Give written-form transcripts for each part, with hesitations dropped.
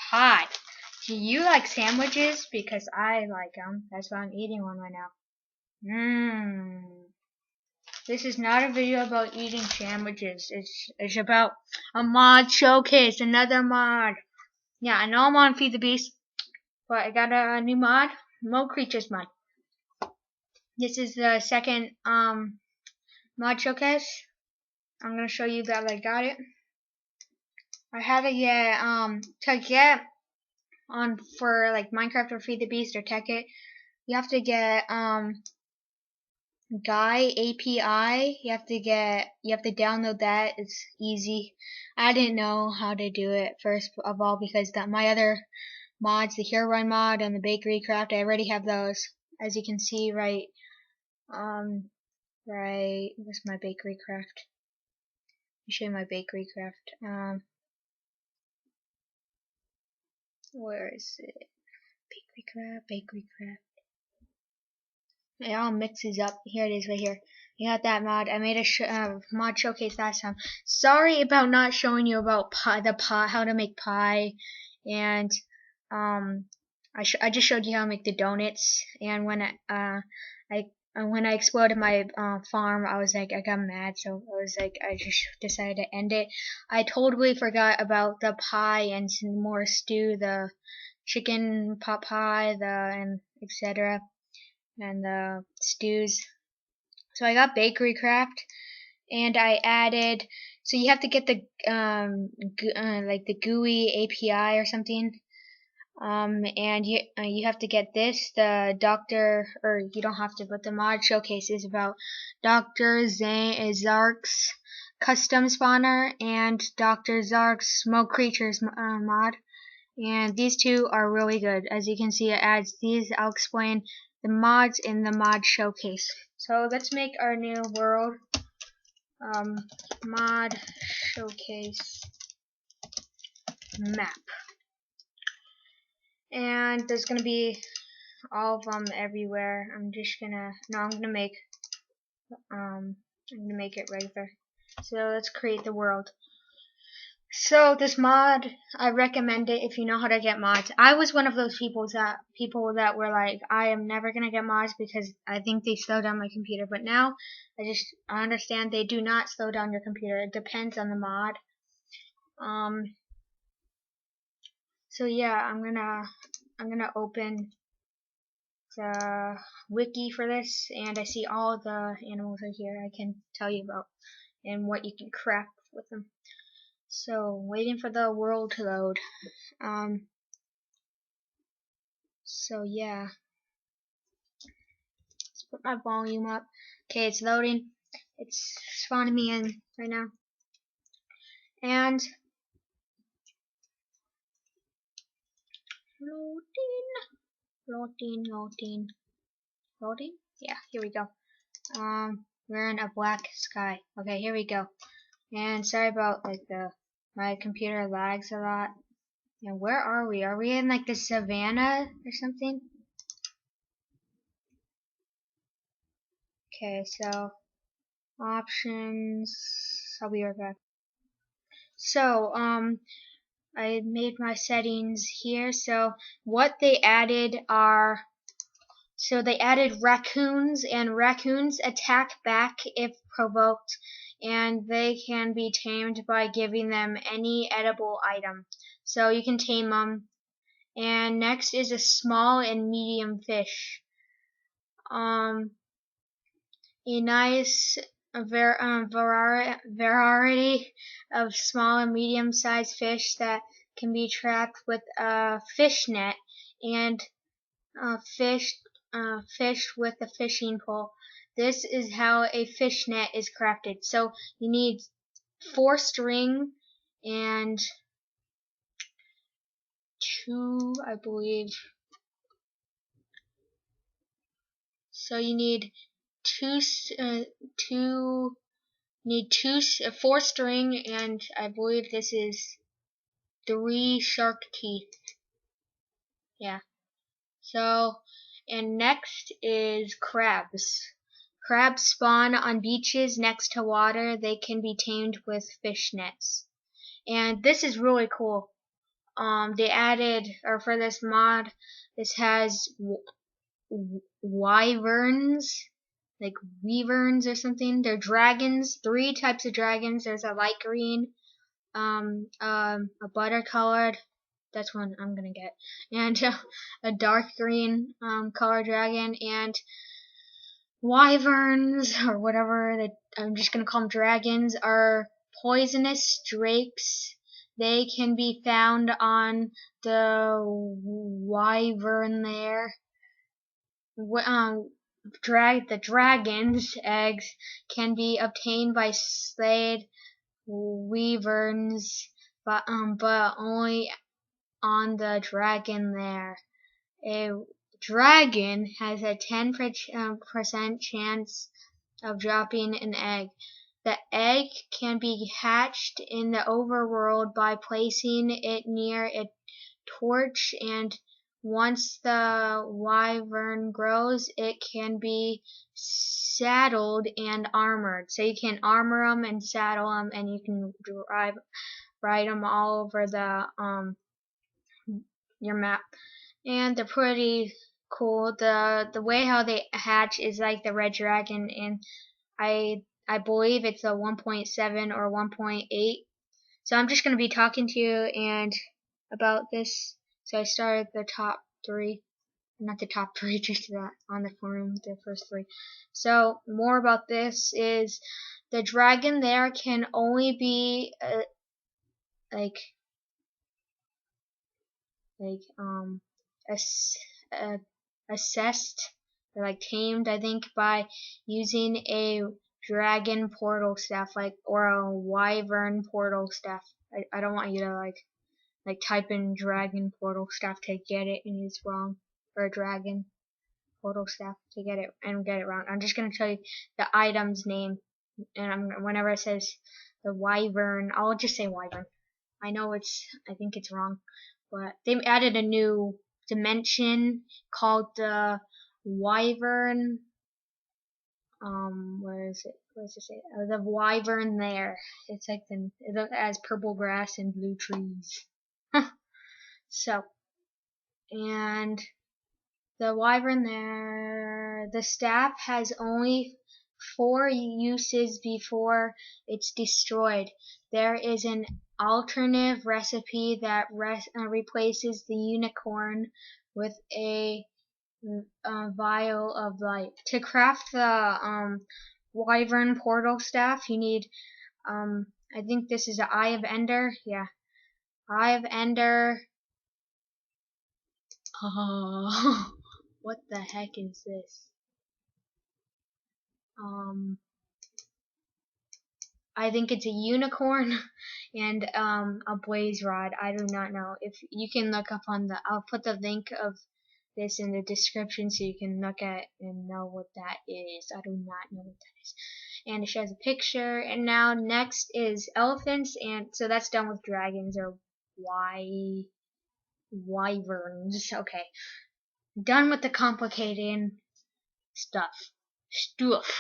pie. Do you like sandwiches? Because I like them. That's why I'm eating one right now. This is not a video about eating sandwiches. It's about a mod showcase, another mod. Yeah, I know I'm on Feed the Beast, but I got a new mod, crateures mod. This is the second mod showcase. I'm gonna show you that I got it. I had to get to get on for like Minecraft or Feed the Beast or Tech It. You have to get Guy API. You have to download that. It's easy. I didn't know how to do it first of all because my other mods, the Hero Run mod and the Bakery Craft, I already have those. As you can see, right, where's my Bakery Craft? Let me show you my Bakery Craft. Where is it? Bakery Craft. It all mixes up. Here it is, right here. You got that mod. I made a mod showcase last time. Sorry about not showing you about how to make pie, and I just showed you how to make the donuts. And when I exploded my farm, I was like, I got mad, so I was like, I just decided to end it. I totally forgot about the pie and some more stew, the chicken pot pie, and etc. and the stews. So I got Bakery Craft, and I added. So you have to get the like the GUI API or something. And you have to get this, the or you don't have to, but the mod showcase is about Dr. Zark's custom spawner and Dr. Zark's smoke creatures mod. And these two are really good. As you can see, it adds these. I'll explain the mods in the mod showcase. So let's make our new world. Mod showcase map. And there's gonna be all of them everywhere. I'm gonna make it regular. So let's create the world. So this mod, I recommend it if you know how to get mods. I was one of those people that were like, I am never gonna get mods because I think they slow down my computer. But now I understand they do not slow down your computer. It depends on the mod. So yeah, I'm gonna open the wiki for this, and I see all the animals right here I can tell you about and what you can craft with them. So waiting for the world to load. So yeah, let's put my volume up. Okay, it's loading. It's spawning me in right now, and loading. Yeah, here we go. We're in a black sky. Okay, here we go. And sorry about my computer lags a lot. And where are we? Are we in like the savannah or something? Okay, so options. I'll be right back. So I made my settings here. So what they added are, so they added raccoons, and raccoons attack back if provoked, and they can be tamed by giving them any edible item. So you can tame them. And next is a small and medium fish. A nice variety of small and medium-sized fish that can be trapped with a fish net and fish with a fishing pole. This is how a fish net is crafted. So you need 4 string and 2, I believe. So you need 4 string, and I believe this is 3 shark teeth. Yeah. So, and next is crabs. Crabs spawn on beaches next to water. They can be tamed with fish nets. And this is really cool. they added, or for this mod, this has wyverns, like weaverns or something. They're dragons, 3 types of dragons. There's a light green, a butter colored, that's one I'm gonna get, and a dark green color dragon, and wyverns, or whatever that I'm just gonna call them dragons, are poisonous drakes. They can be found on the wyvern there. The dragon's eggs can be obtained by slayed wyverns, but only on the dragon there. A dragon has a 10% chance of dropping an egg. The egg can be hatched in the overworld by placing it near a torch, and once the wyvern grows, it can be saddled and armored. So you can armor them and saddle them, and you can ride them all over your map, and they're pretty cool. The way how they hatch is like the red dragon, and I believe it's a 1.7 or 1.8. So I'm just gonna be talking to you and about this. So I started the top 3, not the top 3, just that on the forum, the first 3. So more about this is the dragon there can only be assessed or like tamed, I think, by using a dragon portal staff, or a wyvern portal staff. I don't want you to like type in dragon portal staff to get it and it's wrong, or a dragon portal staff to get it and get it wrong. I'm just gonna tell you the item's name, and whenever it says the wyvern, I'll just say wyvern. I think it's wrong, but they added a new dimension called the wyvern. Where is it? What does it say? The wyvern there. It's like it has purple grass and blue trees. So, and the wyvern there, the staff has only 4 uses before it's destroyed. There is an alternative recipe that replaces the unicorn with a vial of light. To craft the wyvern portal staff, you need, I think this is the Eye of Ender. Yeah, Eye of Ender. Oh, what the heck is this? I think it's a unicorn and a blaze rod. I do not know. If you can look up on I'll put the link of this in the description so you can look at and know what that is. I do not know what that is. And it shows a picture. And now next is elephants, and so that's done with dragons or wyverns. Okay, done with the complicated stuff.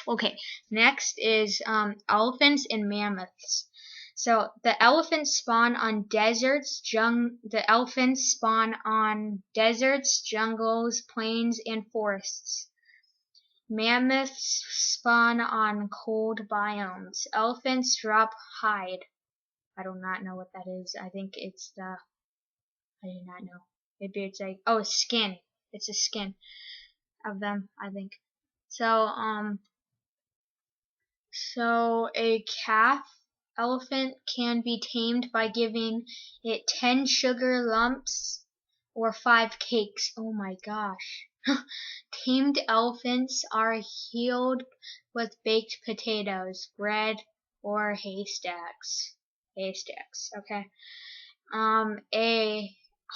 Okay, next is elephants and mammoths. So the elephants spawn on deserts, jungles, plains, and forests. Mammoths spawn on cold biomes. Elephants drop hide. I do not know what that is. I think it's I do not know. Maybe it's like, oh, skin. It's a skin of them, I think. So a calf elephant can be tamed by giving it 10 sugar lumps or 5 cakes. Oh my gosh. Tamed elephants are healed with baked potatoes, bread, or haystacks. Okay. A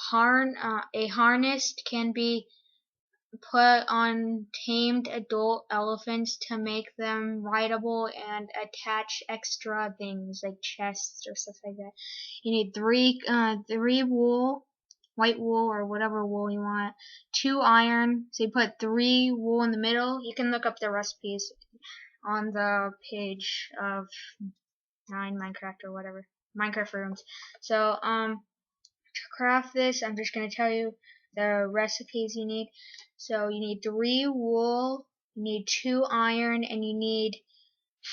harness can be put on tamed adult elephants to make them rideable and attach extra things like chests or stuff like that. You need 3 white wool or whatever wool you want, 2 iron. So you put 3 wool in the middle. You can look up the recipes on the page of Minecraft or whatever, Minecraft rooms. So to craft this, I'm just going to tell you the recipes you need. So you need 3 wool, you need 2 iron, and you need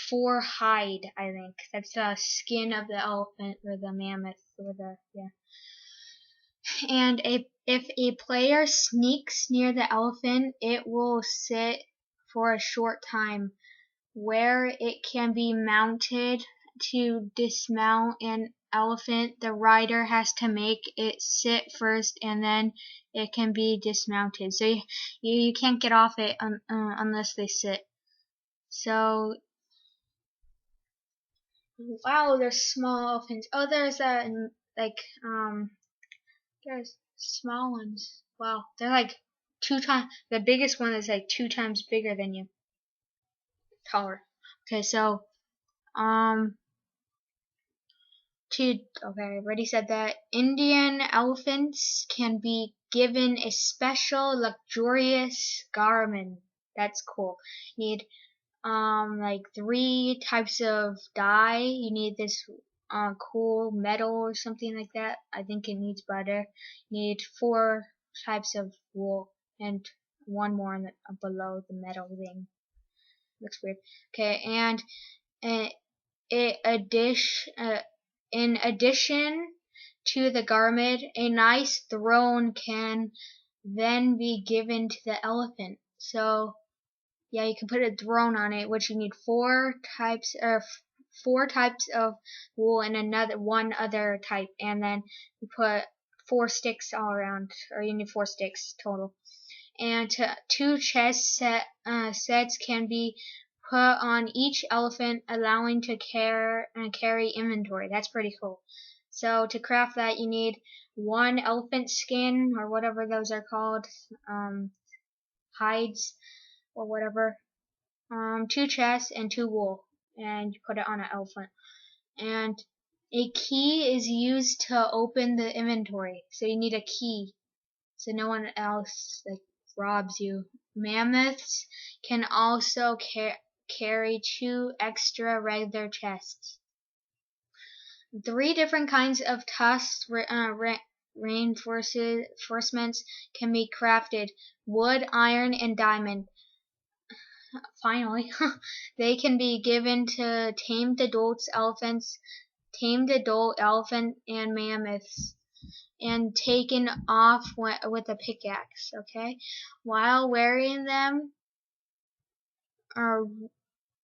4 hide, I think. That's the skin of the elephant or the mammoth or the, yeah. And if a player sneaks near the elephant, it will sit for a short time. Where it can be mounted to dismount an elephant, the rider has to make it sit first and then it can be dismounted. So you can't get off it unless they sit. So, wow, there's small elephants. Oh, there's there's small ones. Wow, they're like 2 times, the biggest one is like 2 times bigger than you. Taller. Okay, so, okay, I already said that. Indian elephants can be given a special luxurious garment. That's cool. You need like 3 types of dye. You need this cool metal or something like that. I think it needs butter. You need 4 types of wool and 1 more below the metal thing. Looks weird. Okay, and in addition to the garment, a nice throne can then be given to the elephant. So, yeah, you can put a throne on it, which you need 4 types of wool and one other type, and then you put 4 sticks all around, or you need 4 sticks total. And 2 chest sets can be put on each elephant, allowing to carry inventory. That's pretty cool. So to craft that, you need 1 elephant skin, or whatever those are called, hides or whatever, 2 chests and 2 wool, and you put it on an elephant. And a key is used to open the inventory, so you need a key so no one else robs you. Mammoths can also carry 2 extra regular chests. 3 different kinds of tusk reinforcements can be crafted: wood, iron, and diamond. Finally, they can be given to tamed adult elephants, and mammoths, and taken off with a pickaxe. Okay, while wearing them,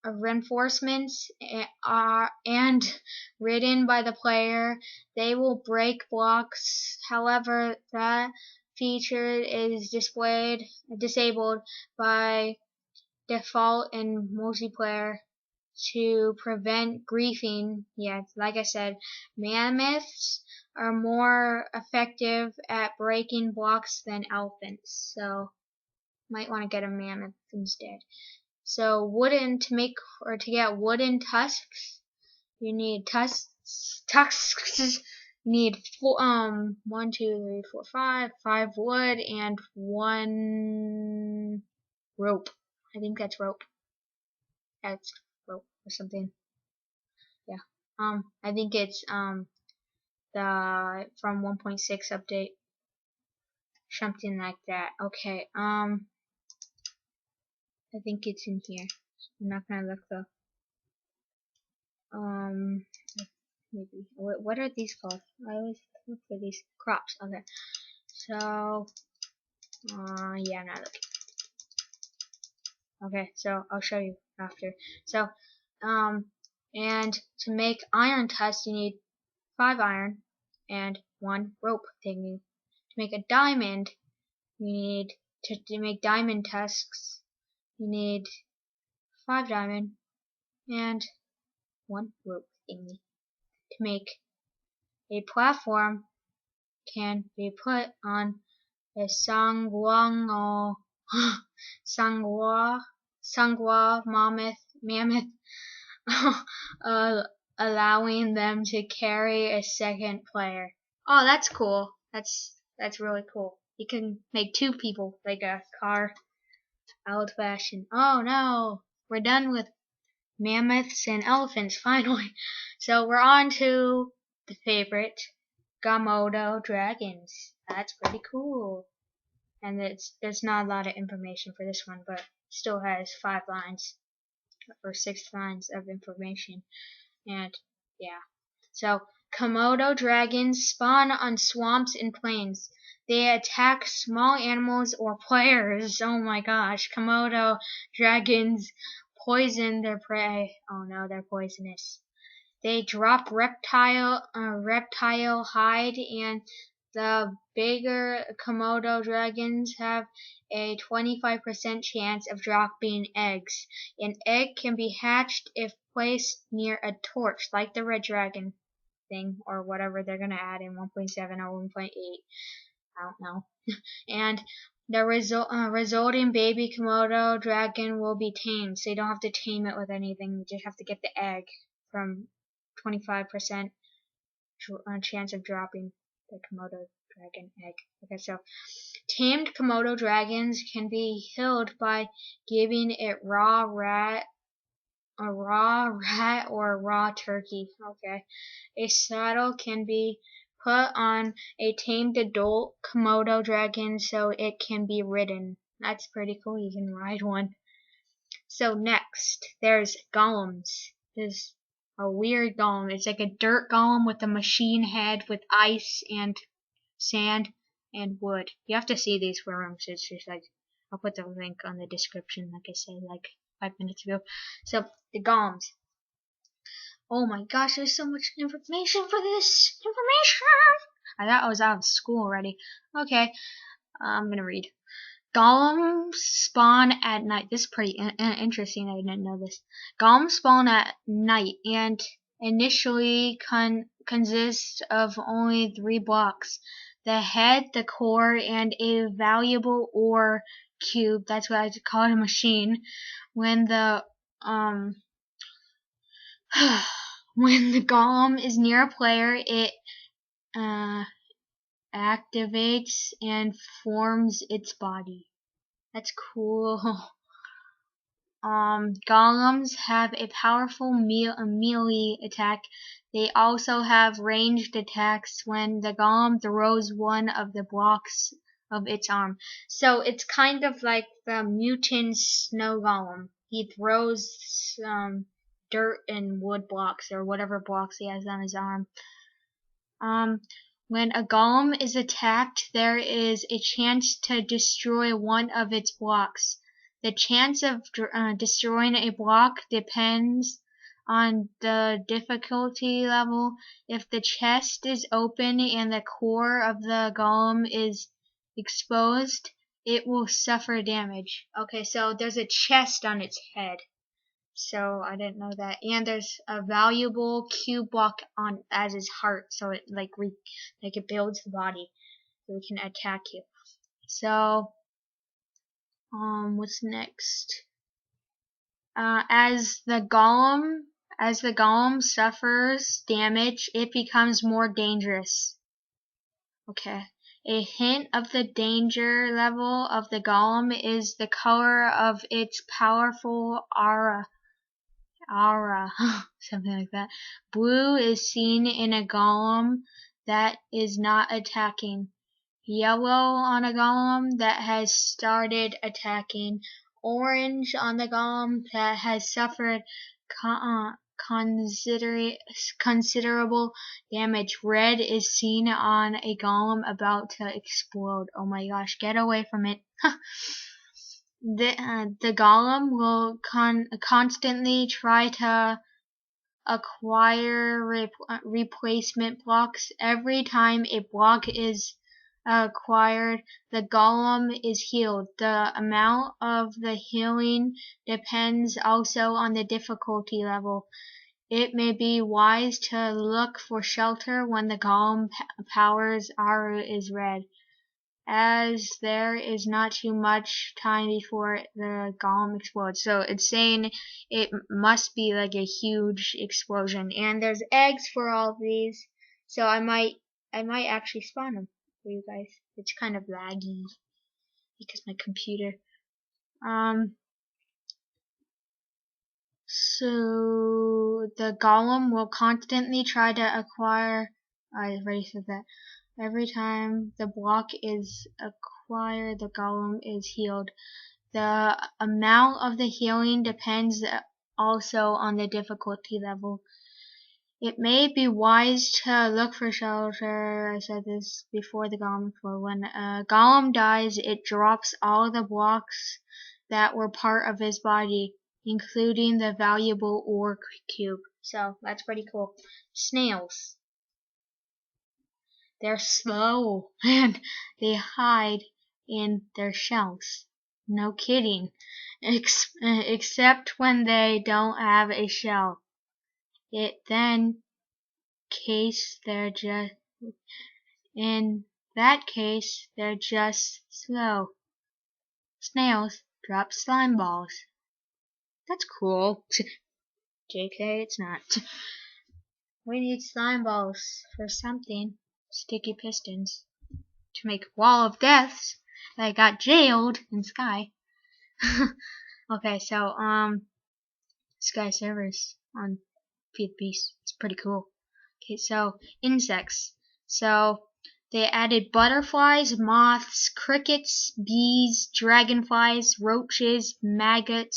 reinforcements and ridden by the player, they will break blocks. However, that feature is disabled by default in multiplayer to prevent griefing. Yeah, like I said, mammoths are more effective at breaking blocks than elephants, so might want to get a mammoth instead. So to get wooden tusks, you need tusks. You need 1, 2, 3, 4, 5 wood and 1 rope. I think that's rope. That's rope or something. Yeah. I think it's the from 1.6 update, something like that. Okay. I think it's in here. I'm not gonna look though. Maybe. What are these called? I always look for these crops. Okay. So, yeah, I'm not looking. Okay, so I'll show you after. So, and to make iron tusks, you need 5 iron and 1 rope thingy. To make a diamond, you need to make diamond tusks, you need 5 diamond and 1 rope thingy. To make a platform can be put on a sangwang sangwa mammoth allowing them to carry a second player. Oh, that's cool. That's really cool. You can make 2 people, like a car, old fashioned. Oh no, we're done with mammoths and elephants finally. So we're on to the favorite, Komodo dragons. That's pretty cool. And there's not a lot of information for this one, but still has 5 lines or 6 lines of information. And yeah. So Komodo dragons spawn on swamps and plains. They attack small animals or players. Oh my gosh. Komodo dragons poison their prey. Oh no, they're poisonous. They drop reptile hide, and the bigger Komodo dragons have a 25% chance of dropping eggs. An egg can be hatched if placed near a torch, like the red dragon thing, or whatever they're going to add in 1.7 or 1.8. I don't know. And the resulting baby Komodo dragon will be tamed, so you don't have to tame it with anything. You just have to get the egg from 25% chance of dropping the Komodo dragon egg. Okay, so tamed Komodo dragons can be healed by giving it a raw rat or raw turkey. Okay, a saddle can be put on a tamed adult Komodo dragon so it can be ridden. That's pretty cool. You can ride one. So next, there's golems. There's a weird golem. It's like a dirt golem with a machine head with ice and sand and wood. You have to see these for rooms. It's just like, I'll put the link on the description, like I said, like 5 minutes ago. So the golems. Oh my gosh, there's so much information for this information. I thought I was out of school already. Okay, I'm gonna read. Golems spawn at night. This is pretty interesting. I didn't know this. Golems spawn at night and initially consist of only 3 blocks: the head, the core, and a valuable ore cube. That's what I call it, a machine. When the when the golem is near a player, it activates and forms its body. That's cool. Golems have a powerful melee attack. They also have ranged attacks when the golem throws one of the blocks of its arm. So it's kind of like the mutant snow golem. He throws dirt and wood blocks or whatever blocks he has on his arm. When a golem is attacked, there is a chance to destroy one of its blocks. The chance of destroying a block depends on the difficulty level. If the chest is open and the core of the golem is exposed, it will suffer damage. Okay, so there's a chest on its head. So I didn't know that. And there's a valuable cube block on as his heart, so it it builds the body, so it can attack you. So what's next? As the golem suffers damage, it becomes more dangerous. Okay. A hint of the danger level of the golem is the color of its powerful aura, something like that. Blue is seen in a golem that is not attacking. Yellow on a golem that has started attacking. Orange on the golem that has suffered considerable damage. Red is seen on a golem about to explode. Oh my gosh, get away from it. The golem will constantly try to acquire replacement blocks. Every time a block is acquired, the golem is healed. The amount of the healing depends also on the difficulty level. It may be wise to look for shelter when the golem power's aura is red, as there is not too much time before the golem explodes. So it's saying it must be like a huge explosion. And there's eggs for all of these, so I might actually spawn them for you guys. It's kind of laggy because my computer. So the golem will constantly try to acquire I already said that. Every time the block is acquired, the golem is healed. The amount of the healing depends also on the difficulty level. It may be wise to look for shelter. I said this before the golem. For when a golem dies, it drops all the blocks that were part of his body, including the valuable ore cube. So that's pretty cool. Snails. They're slow and they hide in their shells. No kidding. Except when they don't have a shell. In that case, they're just slow. Snails drop slime balls. That's cool. JK, it's not. We need slime balls for something. Sticky pistons. To make wall of deaths that got jailed in Sky. Okay, so, Sky servers on PvP. It's pretty cool. Okay, so insects. So they added butterflies, moths, crickets, bees, dragonflies, roaches, maggot,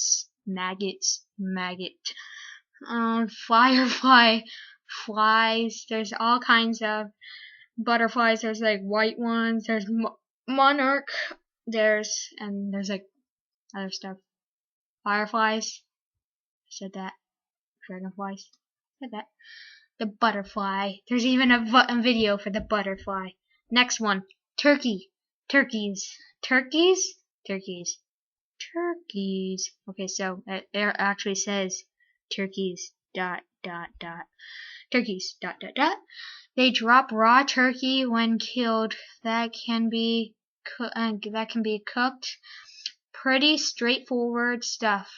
firefly, flies. There's all kinds of butterflies. There's like white ones. There's monarch. There's like other stuff. Fireflies. I said that. Dragonflies. I said that. The butterfly. There's even a video for the butterfly. Next one. Turkey. Turkeys. Turkeys? Turkeys. Turkeys. Okay, so it actually says turkeys. ... Turkeys. ... They drop raw turkey when killed. That can be cooked. Pretty straightforward stuff.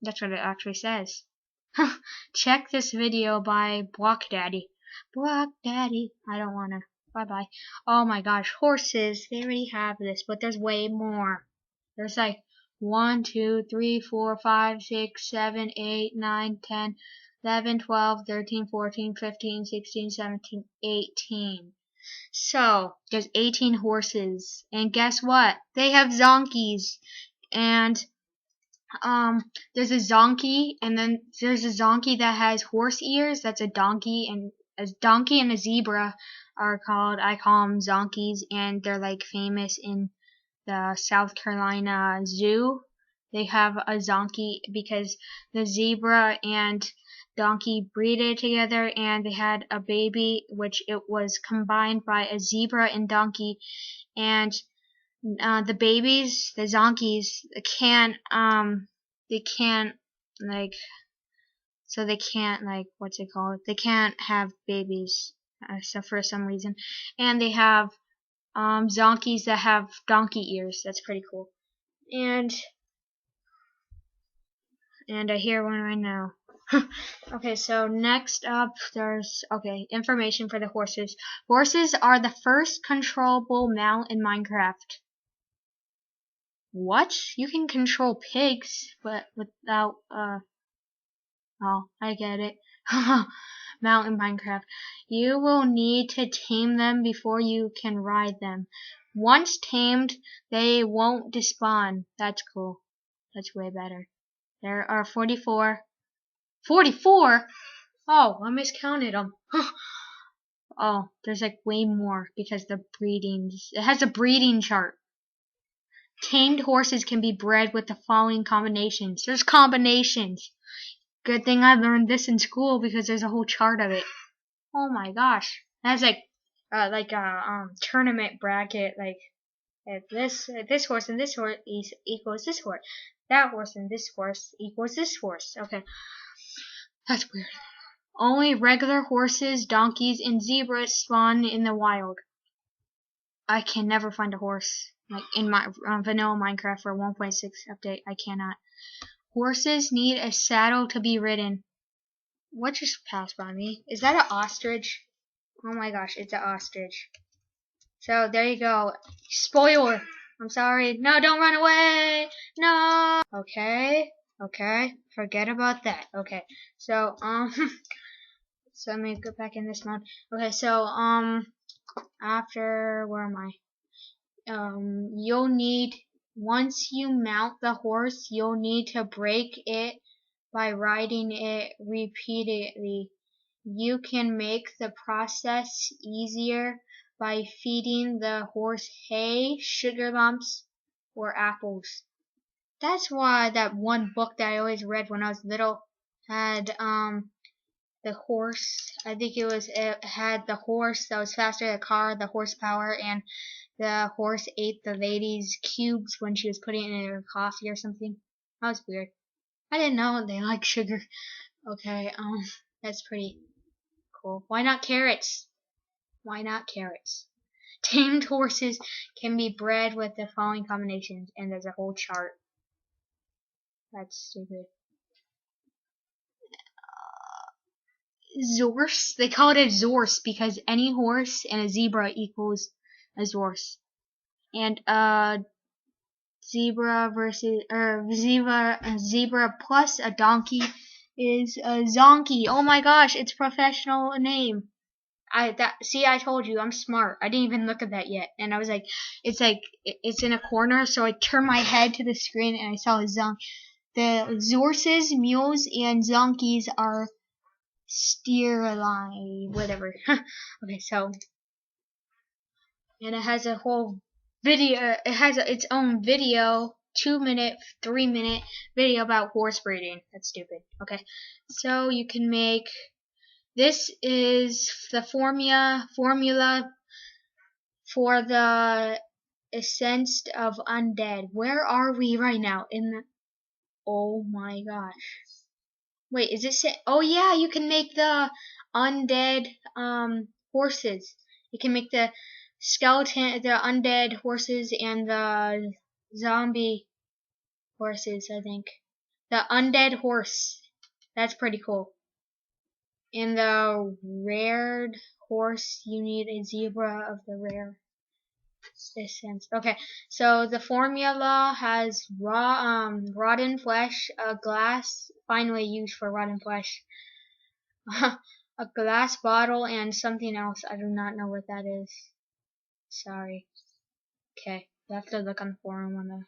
That's what it actually says. Check this video by Block Daddy. Block Daddy. I don't wanna. Bye bye. Oh my gosh, horses. They already have this, but there's way more. There's like 1, 2, 3, 4, 5, 6, 7, 8, 9, 10, 11, 12, 13, 14, 15, 16, 17, 18. So, there's 18 horses. And guess what? They have zonkies. And there's a zonkey, and then there's a zonkey that has horse ears. That's a donkey, and a zebra are called. I call them zonkies, and they're like famous in the South Carolina Zoo. They have a zonkey because the zebra and donkey breeded together, and they had a baby, which it was combined by a zebra and donkey, and the babies, the zonkies, can't what's it called? They can't have babies, so for some reason, and they have zonkies that have donkey ears. That's pretty cool, and I hear one right now. Okay, so next up, there's information for the horses. Horses are the first controllable mount in Minecraft. What? You can control pigs, but without, oh, I get it. Mount in Minecraft. You will need to tame them before you can ride them. Once tamed, they won't despawn. That's cool. That's way better. There are 44. 44? Oh, I miscounted them. Oh, there's like way more because it has a breeding chart. Tamed horses can be bred with the following combinations. There's combinations. Good thing I learned this in school because there's a whole chart of it. Oh my gosh. That's like a tournament bracket. Like this horse and this horse equals this horse. That horse and this horse equals this horse. Okay. That's weird. Only regular horses, donkeys, and zebras spawn in the wild. I can never find a horse. Like in my vanilla Minecraft for 1.6 update, I cannot. Horses need a saddle to be ridden. What just passed by me? Is that an ostrich? Oh my gosh, it's an ostrich. So there you go. Spoiler. I'm sorry. No, don't run away. No. Okay. Forget about that. Okay. So So let me go back in this mode. Okay, so after where am I? You'll need, once you mount the horse, you'll need to break it by riding it repeatedly. You can make the process easier by feeding the horse hay, sugar lumps, or apples. That's why that one book that I always read when I was little had the horse. I think it had the horse that was faster than the car, the horsepower, and the horse ate the lady's cubes when she was putting it in her coffee or something. That was weird. I didn't know they like sugar. Okay, that's pretty cool. Why not carrots? Why not carrots? Tamed horses can be bred with the following combinations, and there's a whole chart. That's stupid. Zorse? They call it a Zorse because any horse and a zebra equals a Zorse. And zebra plus a donkey is a zonkey. Oh my gosh, it's a professional name. I told you I'm smart. I didn't even look at that yet, and I was like, it's in a corner, so I turned my head to the screen and I saw a zonk. The Zorses, mules, and zonkies are steerline, whatever. Okay, so, and it has a whole video. It has its own video, 2-minute, 3-minute video about horse breeding. That's stupid. Okay, so you can make. This is the formula for the essence of undead. Where are we right now? In the. Oh my gosh. Wait, is it? Oh yeah, you can make the undead horses. You can make the skeleton, the undead horses, and the zombie horses. I think the undead horse. That's pretty cool. In the rared horse, you need a zebra of the rare essence. Okay, so the formula has rotten flesh, a glass, finally used for rotten flesh, a glass bottle, and something else. I do not know what that is. Sorry. Okay, you have to look on the forum on the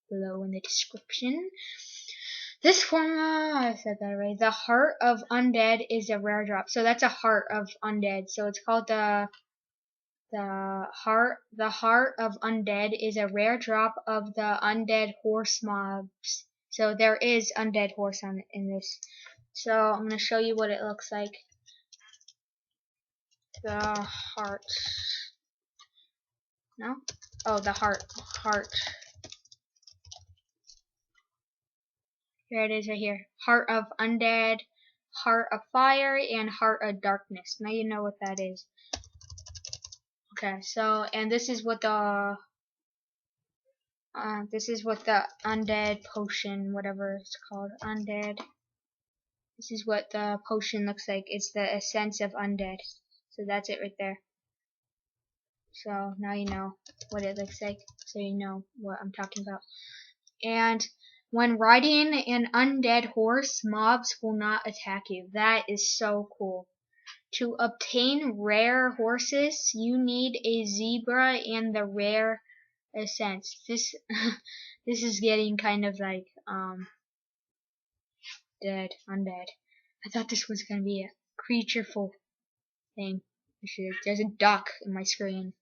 below in the description. This formula, I said that already. The heart of undead is a rare drop. So that's a heart of undead. So it's called the heart of undead is a rare drop of the undead horse mobs. So there is undead horse in this. So I'm gonna show you what it looks like. The heart. No? Oh, the heart. Here it is right here. Heart of undead, heart of fire, and heart of darkness. Now you know what that is. Okay, so, and this is what the undead potion, whatever it's called, undead. This is what the potion looks like. It's the essence of undead. So that's it right there. So now you know what it looks like. So you know what I'm talking about. And when riding an undead horse, mobs will not attack you. That is so cool. To obtain rare horses, you need a zebra and the rare essence. This this is getting kind of like undead. I thought this was gonna be a creatureful thing. There's a duck in my screen.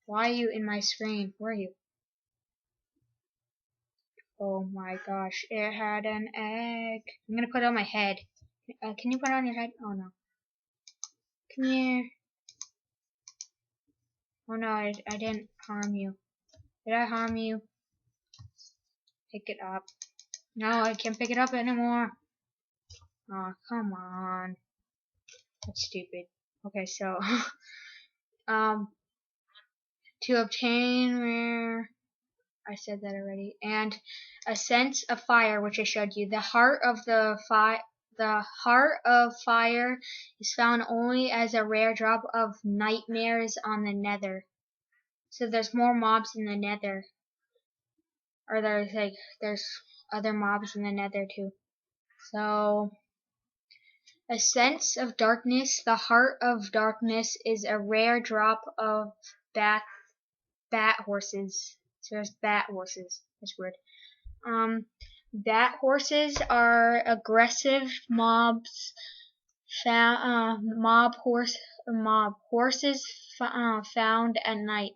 Why are you in my screen? Where are you? Oh my gosh, it had an egg. I'm gonna put it on my head. Can you put it on your head? Oh no. Come here. Oh no, I didn't harm you. Did I harm you? Pick it up. No, I can't pick it up anymore. Oh, come on. That's stupid. Okay, so, to obtain rare, I said that already, and a sense of fire, which I showed you. The heart of fire is found only as a rare drop of nightmares on the nether. So there's more mobs in the nether. Or there's other mobs in the nether too. So A sense of darkness. The heart of darkness is a rare drop of bat horses. So there's bat horses. That's weird. Bat horses are aggressive mobs. Horses found at night.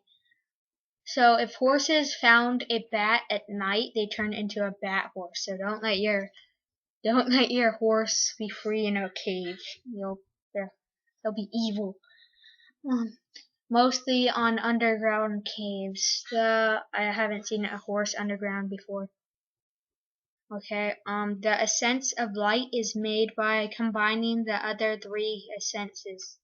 So if horses found a bat at night, they turn into a bat horse. So don't let your horse be free in a cage. They'll be evil. Mostly on underground caves. I haven't seen a horse underground before. Okay, the essence of light is made by combining the other three essences.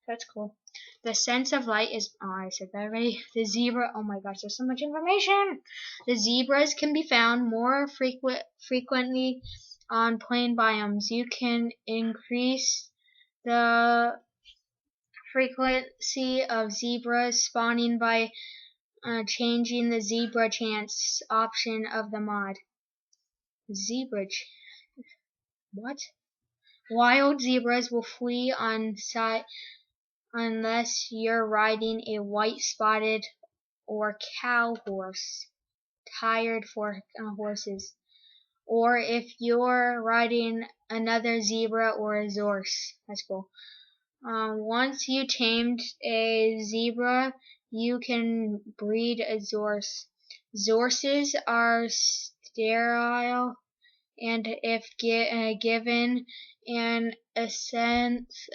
That's cool. The sense of light is, oh, I said that already. The zebra, oh my gosh, there's so much information. The zebras can be found more frequently on plain biomes. You can increase the frequency of zebras spawning by changing the zebra chance option of the mod. What? Wild zebras will flee on sight unless you're riding a white spotted or cow horse, tired for horses, or if you're riding another zebra or a zorse. That's cool. Once you tamed a zebra, you can breed a zorse. Zorses are sterile, and if given an essence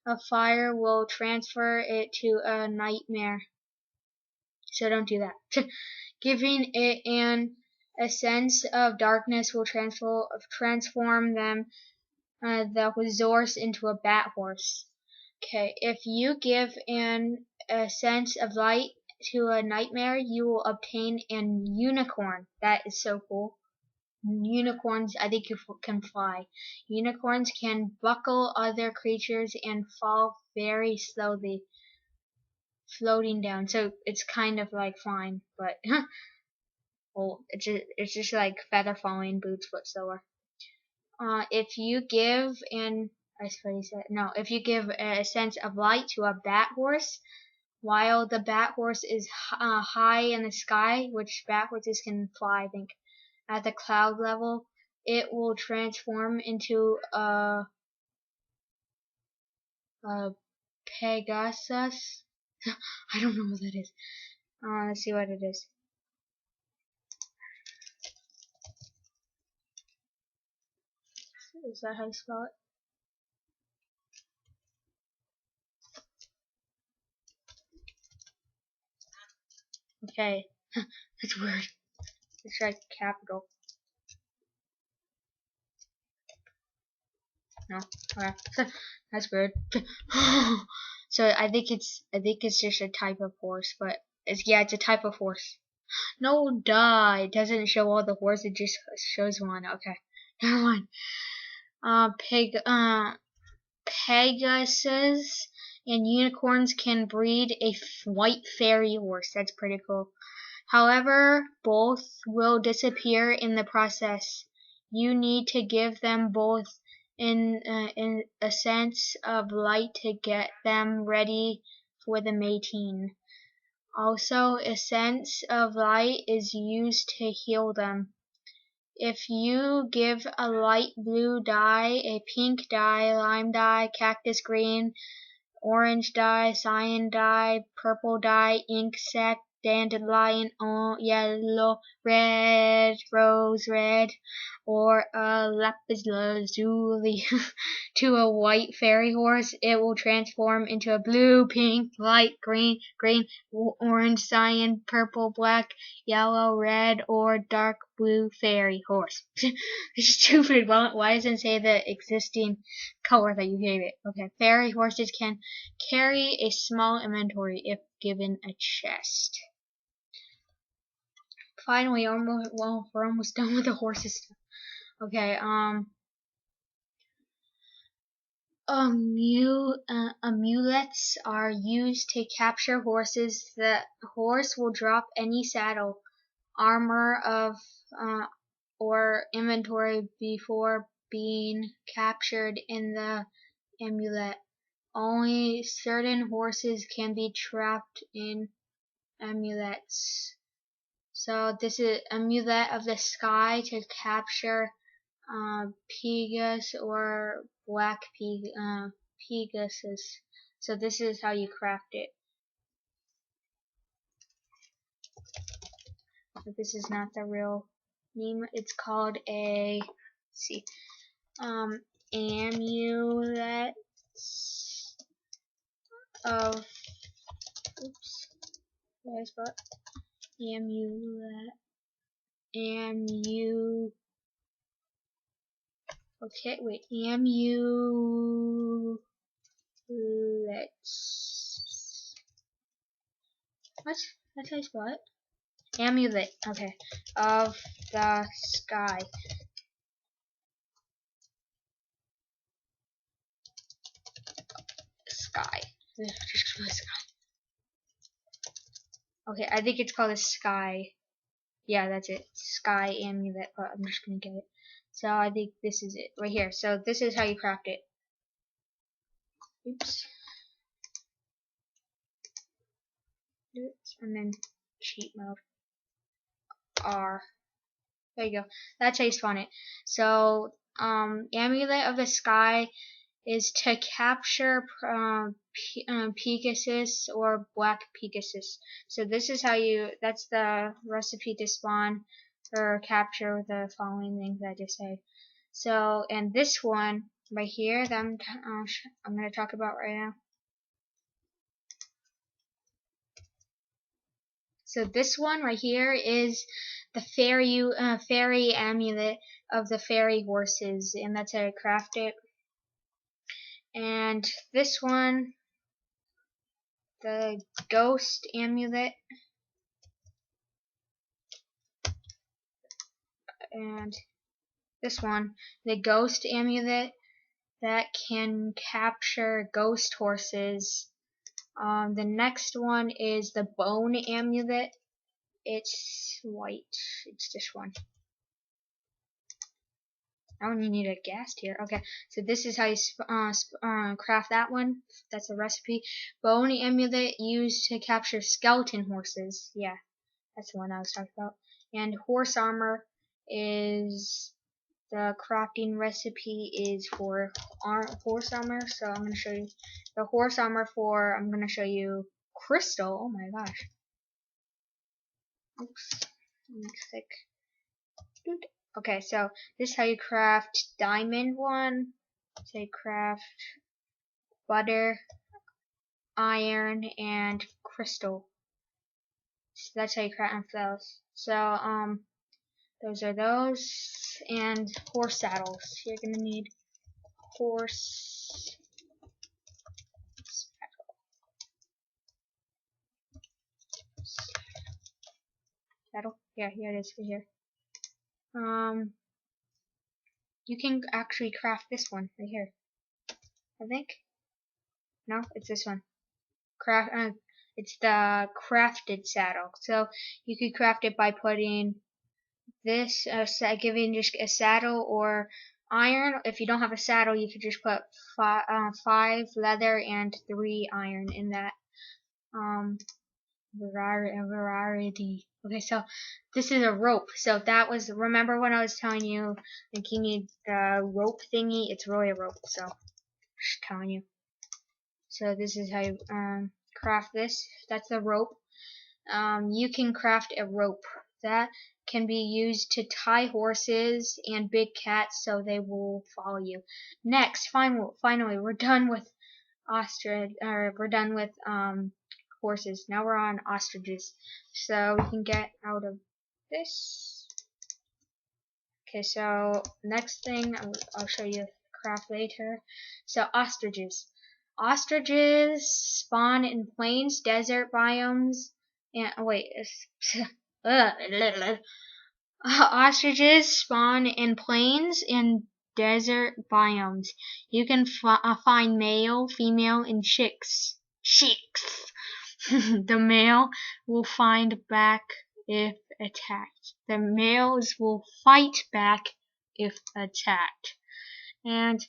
of fire, will transfer it to a nightmare. So don't do that. Giving it an essence of darkness will transform them, the horse, into a bat horse. Okay, if you give a sense of light to a nightmare, you will obtain an unicorn. That is so cool. Unicorns, I think you can fly. Unicorns can buckle other creatures and fall very slowly, floating down. So it's kind of like flying, but well, it's just like feather falling boots, but slower. If you give if you give a sense of light to a bat horse, while the bat horse is high in the sky, which bat horses can fly, I think, at the cloud level, it will transform into a Pegasus. I don't know what that is. Let's see what it is. Is that how you spell it? Okay, that's weird. Let's try capital. No, okay, that's weird. So I think it's just a type of horse, but it's a type of horse. No, duh, it doesn't show all the horses. It just shows one. Okay, never mind. Pegasus and unicorns can breed a white fairy horse. That's pretty cool. However, both will disappear in the process. You need to give them both in a sense of light to get them ready for the mating. Also, a sense of light is used to heal them. If you give a light blue dye, a pink dye, lime dye, cactus green, orange dye, cyan dye, purple dye, ink sac, dandelion, yellow, red, rose red, or a lapis lazuli to a white fairy horse, it will transform into a blue, pink, light green, orange, cyan, purple, black, yellow, red, or dark blue fairy horse. It's stupid. Why doesn't it say the existing color that you gave it? Okay, fairy horses can carry a small inventory if given a chest. Finally, we're almost done with the horses. Okay, amulets are used to capture horses. The horse will drop any saddle, armor of or inventory before being captured in the amulet. Only certain horses can be trapped in amulets. So this is amulet of the sky to capture Pegasus or black Pegasus. So this is how you craft it. But this is not the real name. It's called a, let's see, amulet of, oops, what is that? Amulet, okay, wait, amulets. What? That's how you spell it? Amulet, okay, of the sky. Sky. Okay, I think it's called a sky. Yeah, that's it. Sky amulet, but I'm just gonna get it. So I think this is it right here. So this is how you craft it. Oops. And then cheat mode. R. There you go. That's how you spawn it. So amulet of the sky is to capture Pegasus or black Pegasus. So this is how you, that's the recipe to spawn or capture the following things I just said. So, and this one right here that I'm going to talk about right now. So this one right here is the fairy amulet of the fairy horses, and that's how I craft it. And this one, the ghost amulet, and this one, the ghost amulet that can capture ghost horses. The next one is the bone amulet. It's white. It's this one. I don't need a gas here. Okay, so this is how you craft that one. That's a recipe. Bone amulet used to capture skeleton horses. Yeah, that's the one I was talking about. And horse armor is, the crafting recipe is for horse armor. So I'm going to show you the horse armor for, I'm going to show you crystal. Oh my gosh. Oops. Thick. Okay, so this is how you craft diamond one. Say craft butter, iron, and crystal. So that's how you craft those. So those are those, and horse saddles. You're gonna need horse saddle. Yeah, here it is. Here. You can actually craft this one right here. I think. No, it's this one. It's the crafted saddle. So you could craft it by putting this, giving just a saddle or iron. If you don't have a saddle, you could just put 5 leather and 3 iron in that variety. Okay, so this is a rope. So that was, remember when I was telling you like you need the rope thingy? It's really a rope. So just telling you. So this is how you craft this. That's the rope. You can craft a rope that can be used to tie horses and big cats so they will follow you. Next, finally, we're done with horses. Now we're on ostriches. So we can get out of this. Okay, so next thing I'll show you craft later. So ostriches. Ostriches spawn in plains, desert biomes, and ostriches spawn in plains and desert biomes. You can find male, female, and chicks. The male will find back if attacked. The males will fight back if attacked. And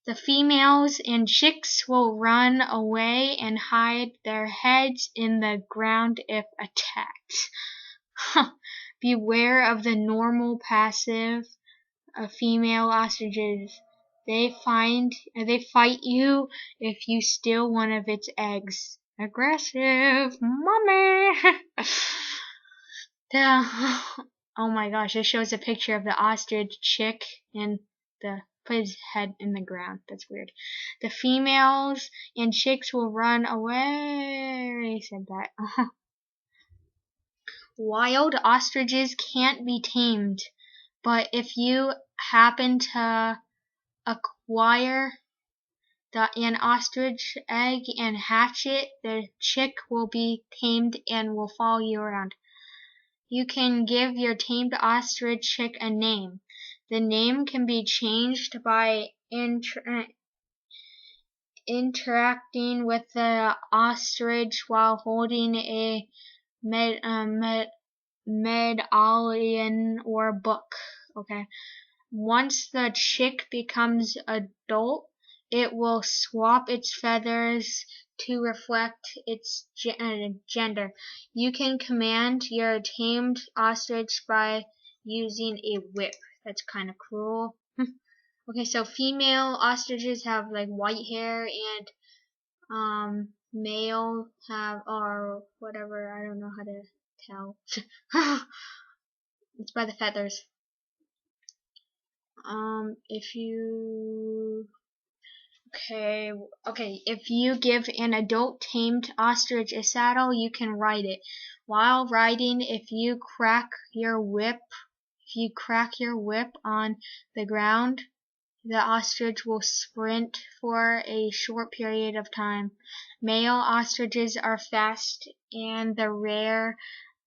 the females and chicks will run away and hide their heads in the ground if attacked. Beware of the normal passive female ostriches. They fight you if you steal one of its eggs. Aggressive, mommy. Oh my gosh, it shows a picture of the ostrich chick and put his head in the ground. That's weird. The females and chicks will run away. He said that. Wild ostriches can't be tamed, but if you happen to acquire an ostrich egg and hatch it, the chick will be tamed and will follow you around. You can give your tamed ostrich chick a name. The name can be changed by interacting with the ostrich while holding a medallion or book. Okay. Once the chick becomes adult, it will swap its feathers to reflect its gender. You can command your tamed ostrich by using a whip. That's kind of cruel. Okay, so female ostriches have like white hair, and male have, or whatever, I don't know how to tell. It's by the feathers. If you if you give an adult tamed ostrich a saddle, you can ride it. While riding, if you crack your whip on the ground, the ostrich will sprint for a short period of time. Male ostriches are fast, and the rare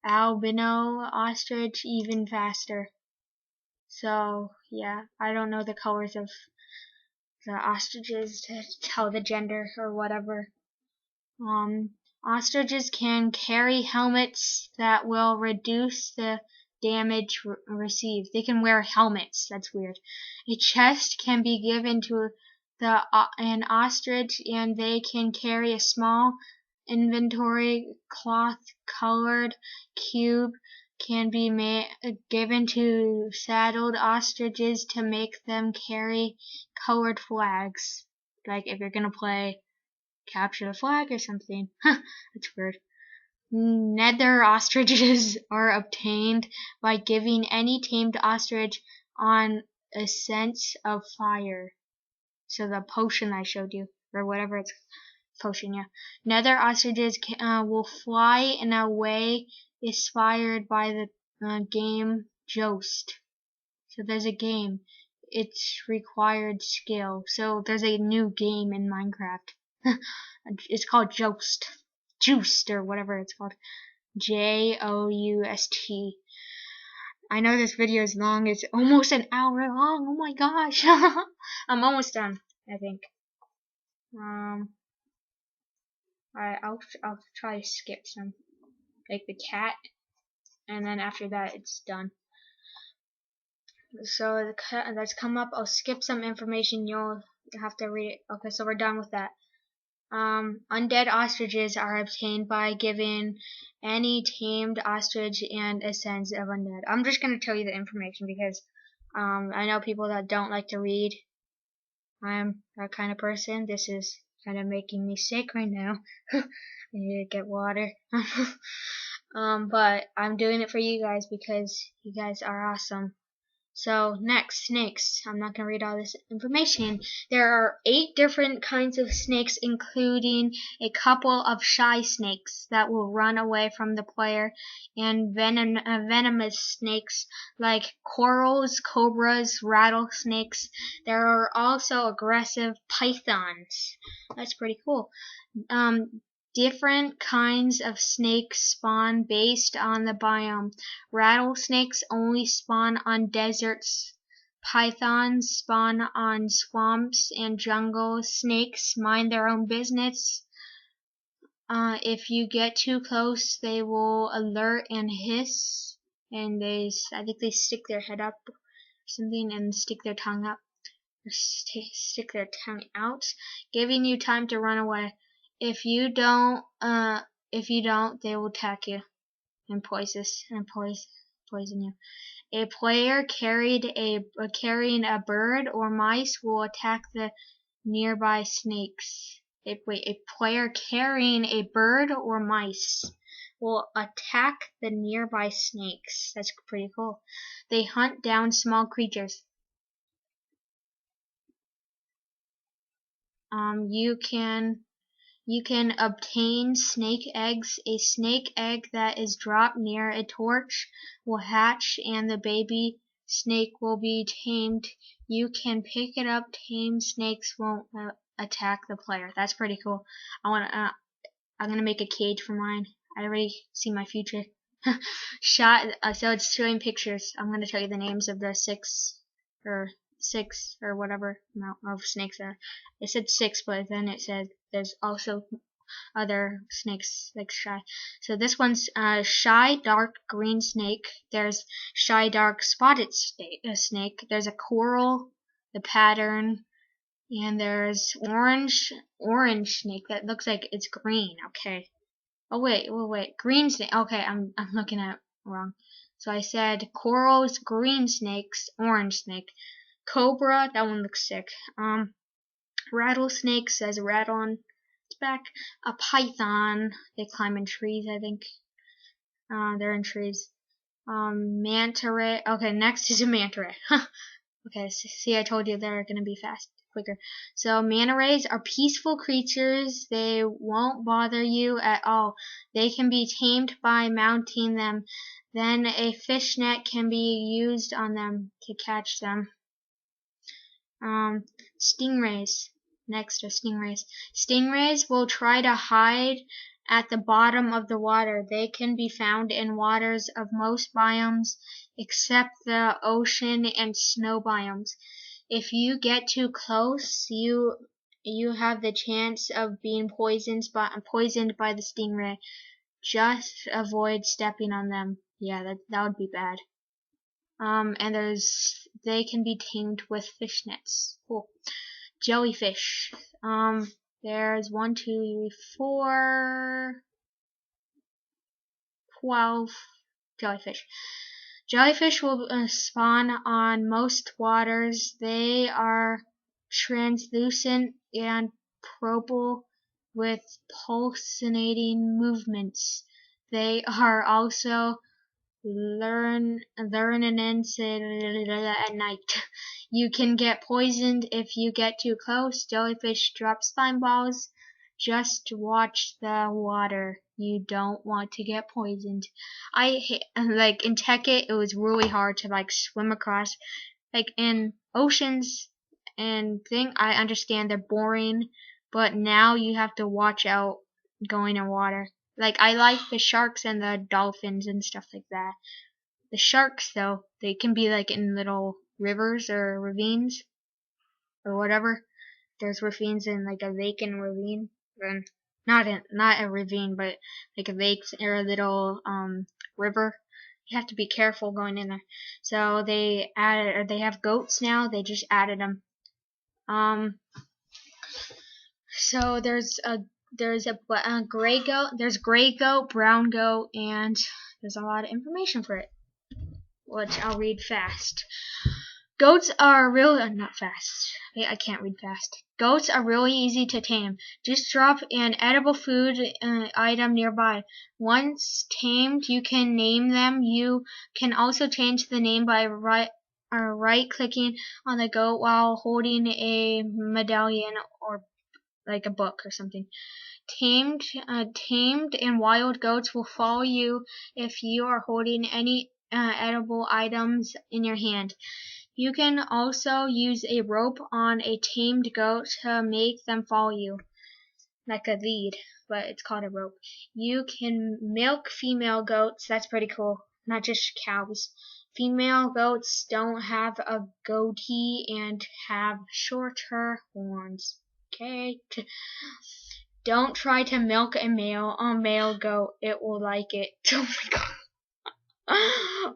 albino ostrich even faster. So yeah, I don't know the colors of the ostriches to tell the gender or whatever. Ostriches can carry helmets that will reduce the damage received. They can wear helmets. That's weird. A chest can be given to an ostrich, and they can carry a small inventory. Cloth-colored cube can be given to saddled ostriches to make them carry colored flags. Like if you're gonna play capture the flag or something. That's weird. Nether ostriches are obtained by giving any tamed ostrich on a sense of fire. So the potion I showed you, or whatever it's potion, yeah. Nether ostriches will fly in a way inspired by the game Joust. So there's a game. It's required skill. So there's a new game in Minecraft. It's called Joust or whatever it's called. Joust. I know this video is long. It's almost an hour long. Oh my gosh. I'm almost done, I think. I'll try to skip some, like the cat, and then after that it's done. So that's come up. I'll skip some information. You'll have to read it. Okay, so we're done with that. Undead ostriches are obtained by giving any tamed ostrich and a sense of undead. I'm just gonna tell you the information because I know people that don't like to read. I'm that kind of person. This is kind of making me sick right now. I need to get water. But I'm doing it for you guys because you guys are awesome. So next, snakes. I'm not going to read all this information. There are 8 different kinds of snakes, including a couple of shy snakes that will run away from the player, and venomous snakes like corals, cobras, rattlesnakes. There are also aggressive pythons. That's pretty cool. Different kinds of snakes spawn based on the biome. Rattlesnakes only spawn on deserts. Pythons spawn on swamps and jungles. Snakes mind their own business. If you get too close, they will alert and hiss. And I think they stick their head up or something and stick their tongue up. stick their tongue out, giving you time to run away. If you don't, they will attack you and poison you. A player carrying a bird or mice will attack the nearby snakes. A player carrying a bird or mice will attack the nearby snakes. That's pretty cool. They hunt down small creatures. You can obtain snake eggs. A snake egg that is dropped near a torch will hatch and the baby snake will be tamed. You can pick it up. Tame snakes won't attack the player. That's pretty cool. I'm gonna make a cage for mine. I already see my future. So it's showing pictures. I'm gonna tell you the names of the six or whatever amount of snakes there. It said 6, but then it said there's also other snakes like shy. So this one's shy dark green snake. There's shy dark spotted snake. There's a coral, the pattern, and there's orange snake that looks like it's green. Okay. Oh wait, green snake. Okay, I'm looking at it wrong. So I said corals, green snakes, orange snake. Cobra, that one looks sick. Rattlesnake says rat on its back. A python, they climb in trees, I think. They're in trees. Manta ray. Okay, next is a manta ray. Okay, see, I told you they're gonna be quicker. So manta rays are peaceful creatures. They won't bother you at all. They can be tamed by mounting them. Then a fish net can be used on them to catch them. Stingrays. Next are stingrays. Stingrays will try to hide at the bottom of the water. They can be found in waters of most biomes except the ocean and snow biomes. If you get too close, you have the chance of being poisoned by the stingray. Just avoid stepping on them. Yeah, that would be bad. And they can be tamed with fish nets. Cool. Jellyfish. There's 1, 2, 3, 4, 12 jellyfish. Jellyfish will spawn on most waters. They are translucent and purple with pulsating movements. They are also luminous at night. You can get poisoned if you get too close. Jellyfish drop slime balls. Just watch the water. You don't want to get poisoned. Like in Tekkit, it was really hard to like swim across. Like in oceans and I understand they're boring, but now you have to watch out going in water. Like I like the sharks and the dolphins and stuff like that. The sharks though, they can be like in little rivers or ravines or whatever. There's ravines in like a lake and ravine. Not a ravine, but like a lake or a little river. You have to be careful going in there. So they have goats now. They just added them. So there's a gray goat. There's gray goat, brown goat, and there's a lot of information for it, which I'll read fast. Goats are not fast. I can't read fast. Goats are really easy to tame. Just drop an edible food item nearby. Once tamed, you can name them. You can also change the name by right-clicking on the goat while holding a medallion or like a book or something. Tamed and wild goats will follow you if you are holding any edible items in your hand. You can also use a rope on a tamed goat to make them follow you, like a lead, but it's called a rope. You can milk female goats. That's pretty cool. Not just cows. Female goats don't have a goatee and have shorter horns. Okay. Don't try to milk a male goat. It will like it. Oh my god.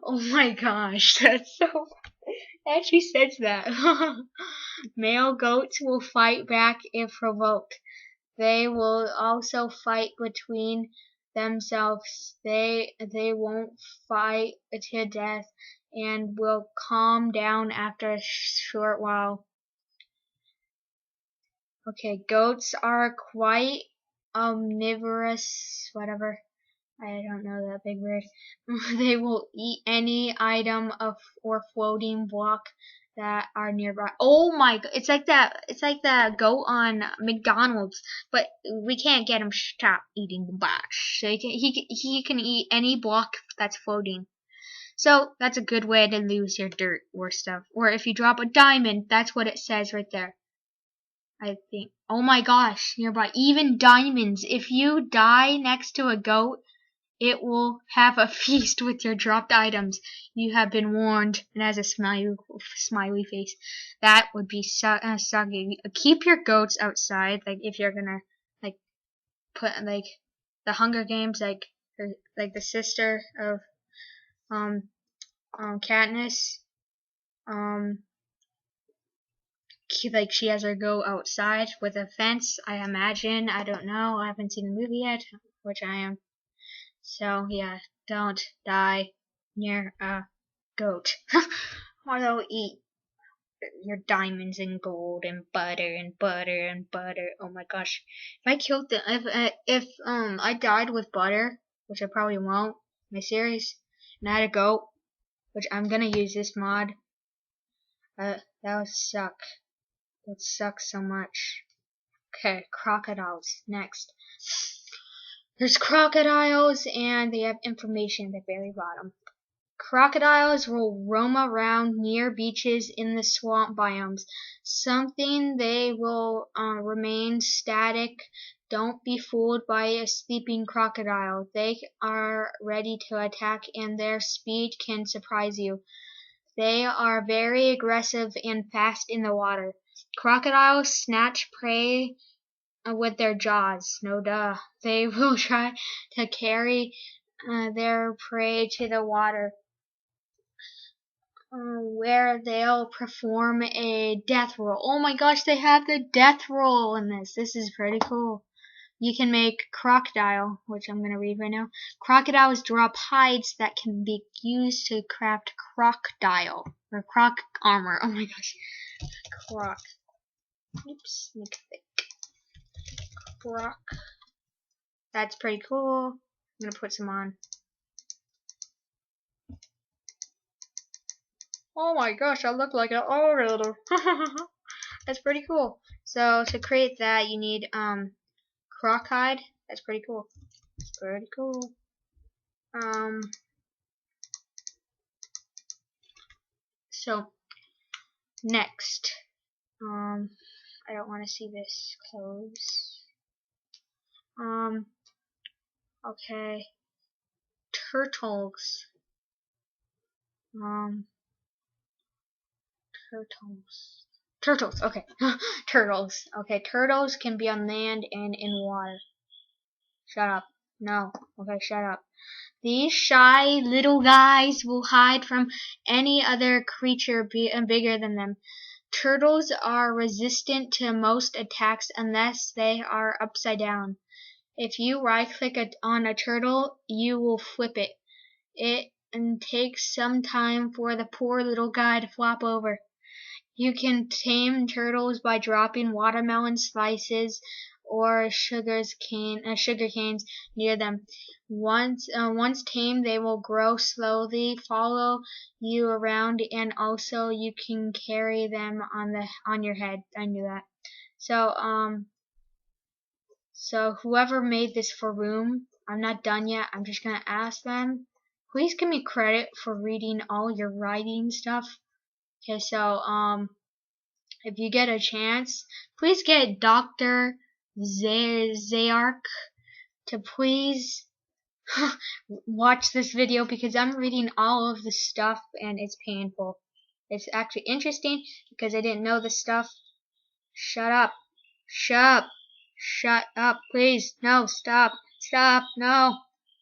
Oh my gosh, that's so actually says that. Male goats will fight back if provoked. They will also fight between themselves. They won't fight to death and will calm down after a short while. Okay, goats are quite omnivorous, whatever. I don't know that big word. They will eat any item or floating block that are nearby. Oh my god, it's like that. It's like the goat on McDonald's, but we can't get him stop eating the box. So he can eat any block that's floating. So that's a good way to lose your dirt or stuff. Or if you drop a diamond, that's what it says right there. I think. Oh my gosh, nearby. Even diamonds. If you die next to a goat, it will have a feast with your dropped items. You have been warned, and has a smiley face. That would be sucky. Keep your goats outside. Like if you're gonna like put like the Hunger Games, like the sister of Katniss, like she has her go outside with a fence. I imagine. I don't know. I haven't seen the movie yet, which I am. So yeah, don't die near a goat. Or they'll eat your diamonds and gold and butter and butter and butter. Oh my gosh! If I killed the if I died with butter, which I probably won't, my series, and I had a goat, which I'm gonna use this mod. That would suck. It sucks so much. Okay, crocodiles next. There's crocodiles, and they have information at the very bottom. Crocodiles will roam around near beaches in the swamp biomes. Something they will remain static. Don't be fooled by a sleeping crocodile. They are ready to attack, and their speed can surprise you. They are very aggressive and fast in the water. Crocodiles snatch prey with their jaws. No duh. They will try to carry their prey to the water, where they'll perform a death roll. Oh my gosh, they have the death roll in this. This is pretty cool. You can make crocodile, which I'm going to read right now. Crocodiles drop hides that can be used to craft crocodile or croc armor. Oh my gosh. Croc. Oops, make it thick. Croc. That's pretty cool. I'm going to put some on. Oh my gosh, I look like an orator. That's pretty cool. So to create that, you need croc hide. That's pretty cool. That's pretty cool. So next, I don't want to see this close. Okay, turtles. Turtles. Okay, turtles. Okay, turtles can be on land and in water. Shut up. No. Okay, shut up. These shy little guys will hide from any other creature bigger than them. Turtles are resistant to most attacks unless they are upside down. If you right-click on a turtle, you will flip it. It takes some time for the poor little guy to flop over. You can tame turtles by dropping watermelon slices or sugar canes near them. Once tamed, they will grow slowly, follow you around, and also you can carry them on your head. I knew that. So whoever made this for room, I'm not done yet. I'm just gonna ask them. Please give me credit for reading all your writing stuff. Okay, so if you get a chance, please get Dr. Zayark to please watch this video, because I'm reading all of the stuff and it's painful. It's actually interesting because I didn't know this stuff. Shut up. Shut up. Shut up, please. No, stop. Stop. No.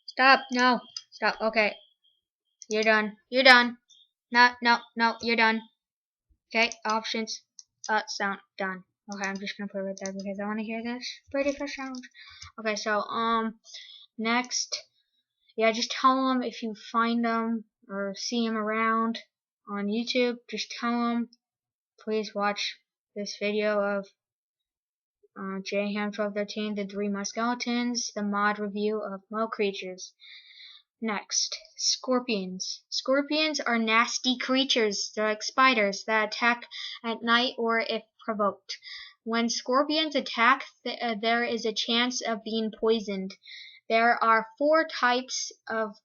Stop. No. Stop. Okay. You're done. You're done. No, you're done. Okay, options. Sound done. Okay, I'm just gonna put it right there because I want to hear this Brady Fish challenge. Okay, so next, yeah, just tell them if you find them or see them around on YouTube. Just tell them, please watch this video of JHam1213, the Three Muskeletons, the mod review of Mo Creatures. Next, scorpions. Scorpions are nasty creatures. They're like spiders that attack at night or if provoked. When scorpions attack, there is a chance of being poisoned. There are 4 types of...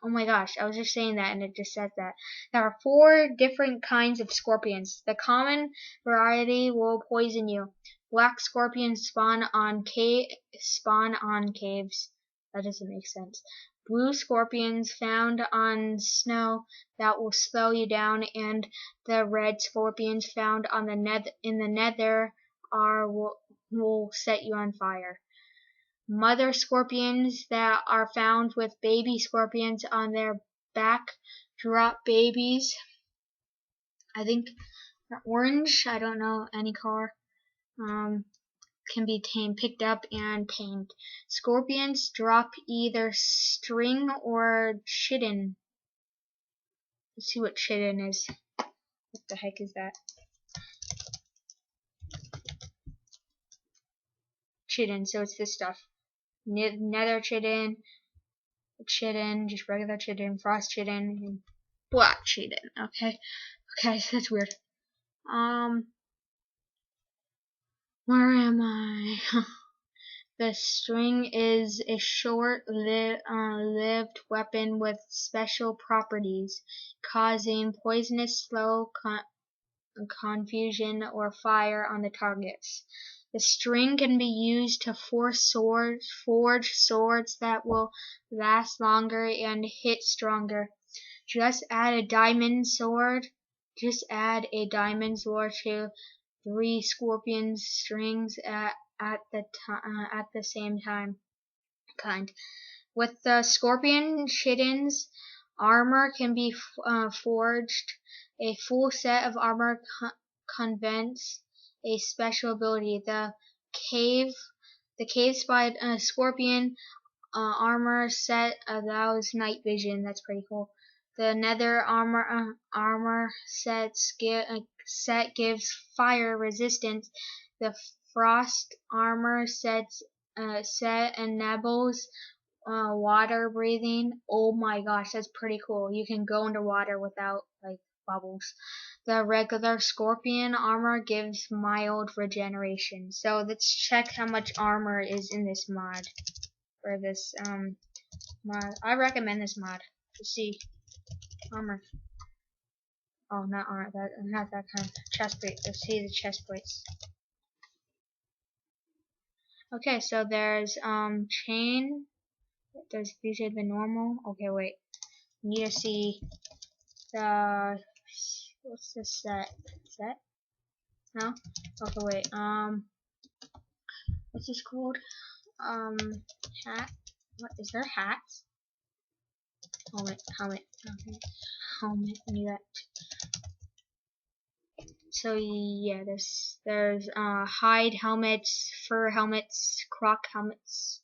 Oh my gosh, I was just saying that and it just said that. There are 4 different kinds of scorpions. The common variety will poison you. Black scorpions spawn on caves. That doesn't make sense. Blue scorpions found on snow that will slow you down, and the red scorpions found on in the nether will set you on fire. Mother scorpions that are found with baby scorpions on their back drop babies. I think orange. I don't know any color. Can be picked up and tamed. Scorpions drop either string or chitin. Let's see what chitin is. What the heck is that? Chitin, so it's this stuff. Nether chitin, just regular chitin, frost chitin, and black chitin. Okay, so that's weird. Where am I? The string is a short-lived weapon with special properties, causing poisonous, slow confusion or fire on the targets. The string can be used to forge swords that will last longer and hit stronger. Just add a diamond sword to 3 scorpion strings at the same time. With the scorpion chitins, armor can be forged. A full set of armor conveys a special ability. The cave scorpion armor set allows night vision. That's pretty cool. The nether armor set gives fire resistance. The frost armor set enables water breathing. Oh my gosh, that's pretty cool. You can go underwater without like bubbles. The regular scorpion armor gives mild regeneration. So let's check how much armor is in this mod. For this mod, I recommend this mod. Let's see, armor. Oh, not armor. Not that kind. Chest plate. Let's see the chest plates. Okay, so there's chain. These are the normal. Okay, wait. We need to see the what's this set? Set? No? Okay, wait. What's this called? Hat. What is there? Hats? Helmet. Okay. Helmet. I knew that. So yeah, there's hide helmets, fur helmets, croc helmets.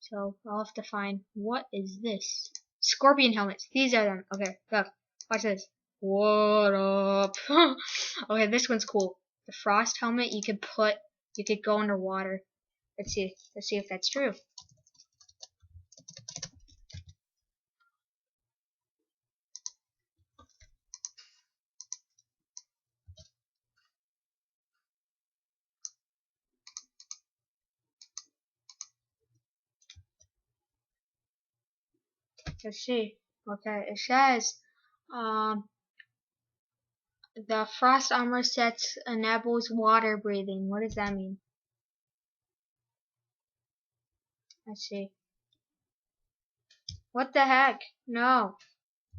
So I'll have to find what is this? Scorpion helmets. These are them. Okay, go. Watch this. What up? Okay, this one's cool. The frost helmet you could go underwater. Let's see if that's true. Let's see. Okay, it says the frost armor sets enables water breathing. What does that mean? Let's see. What the heck? No.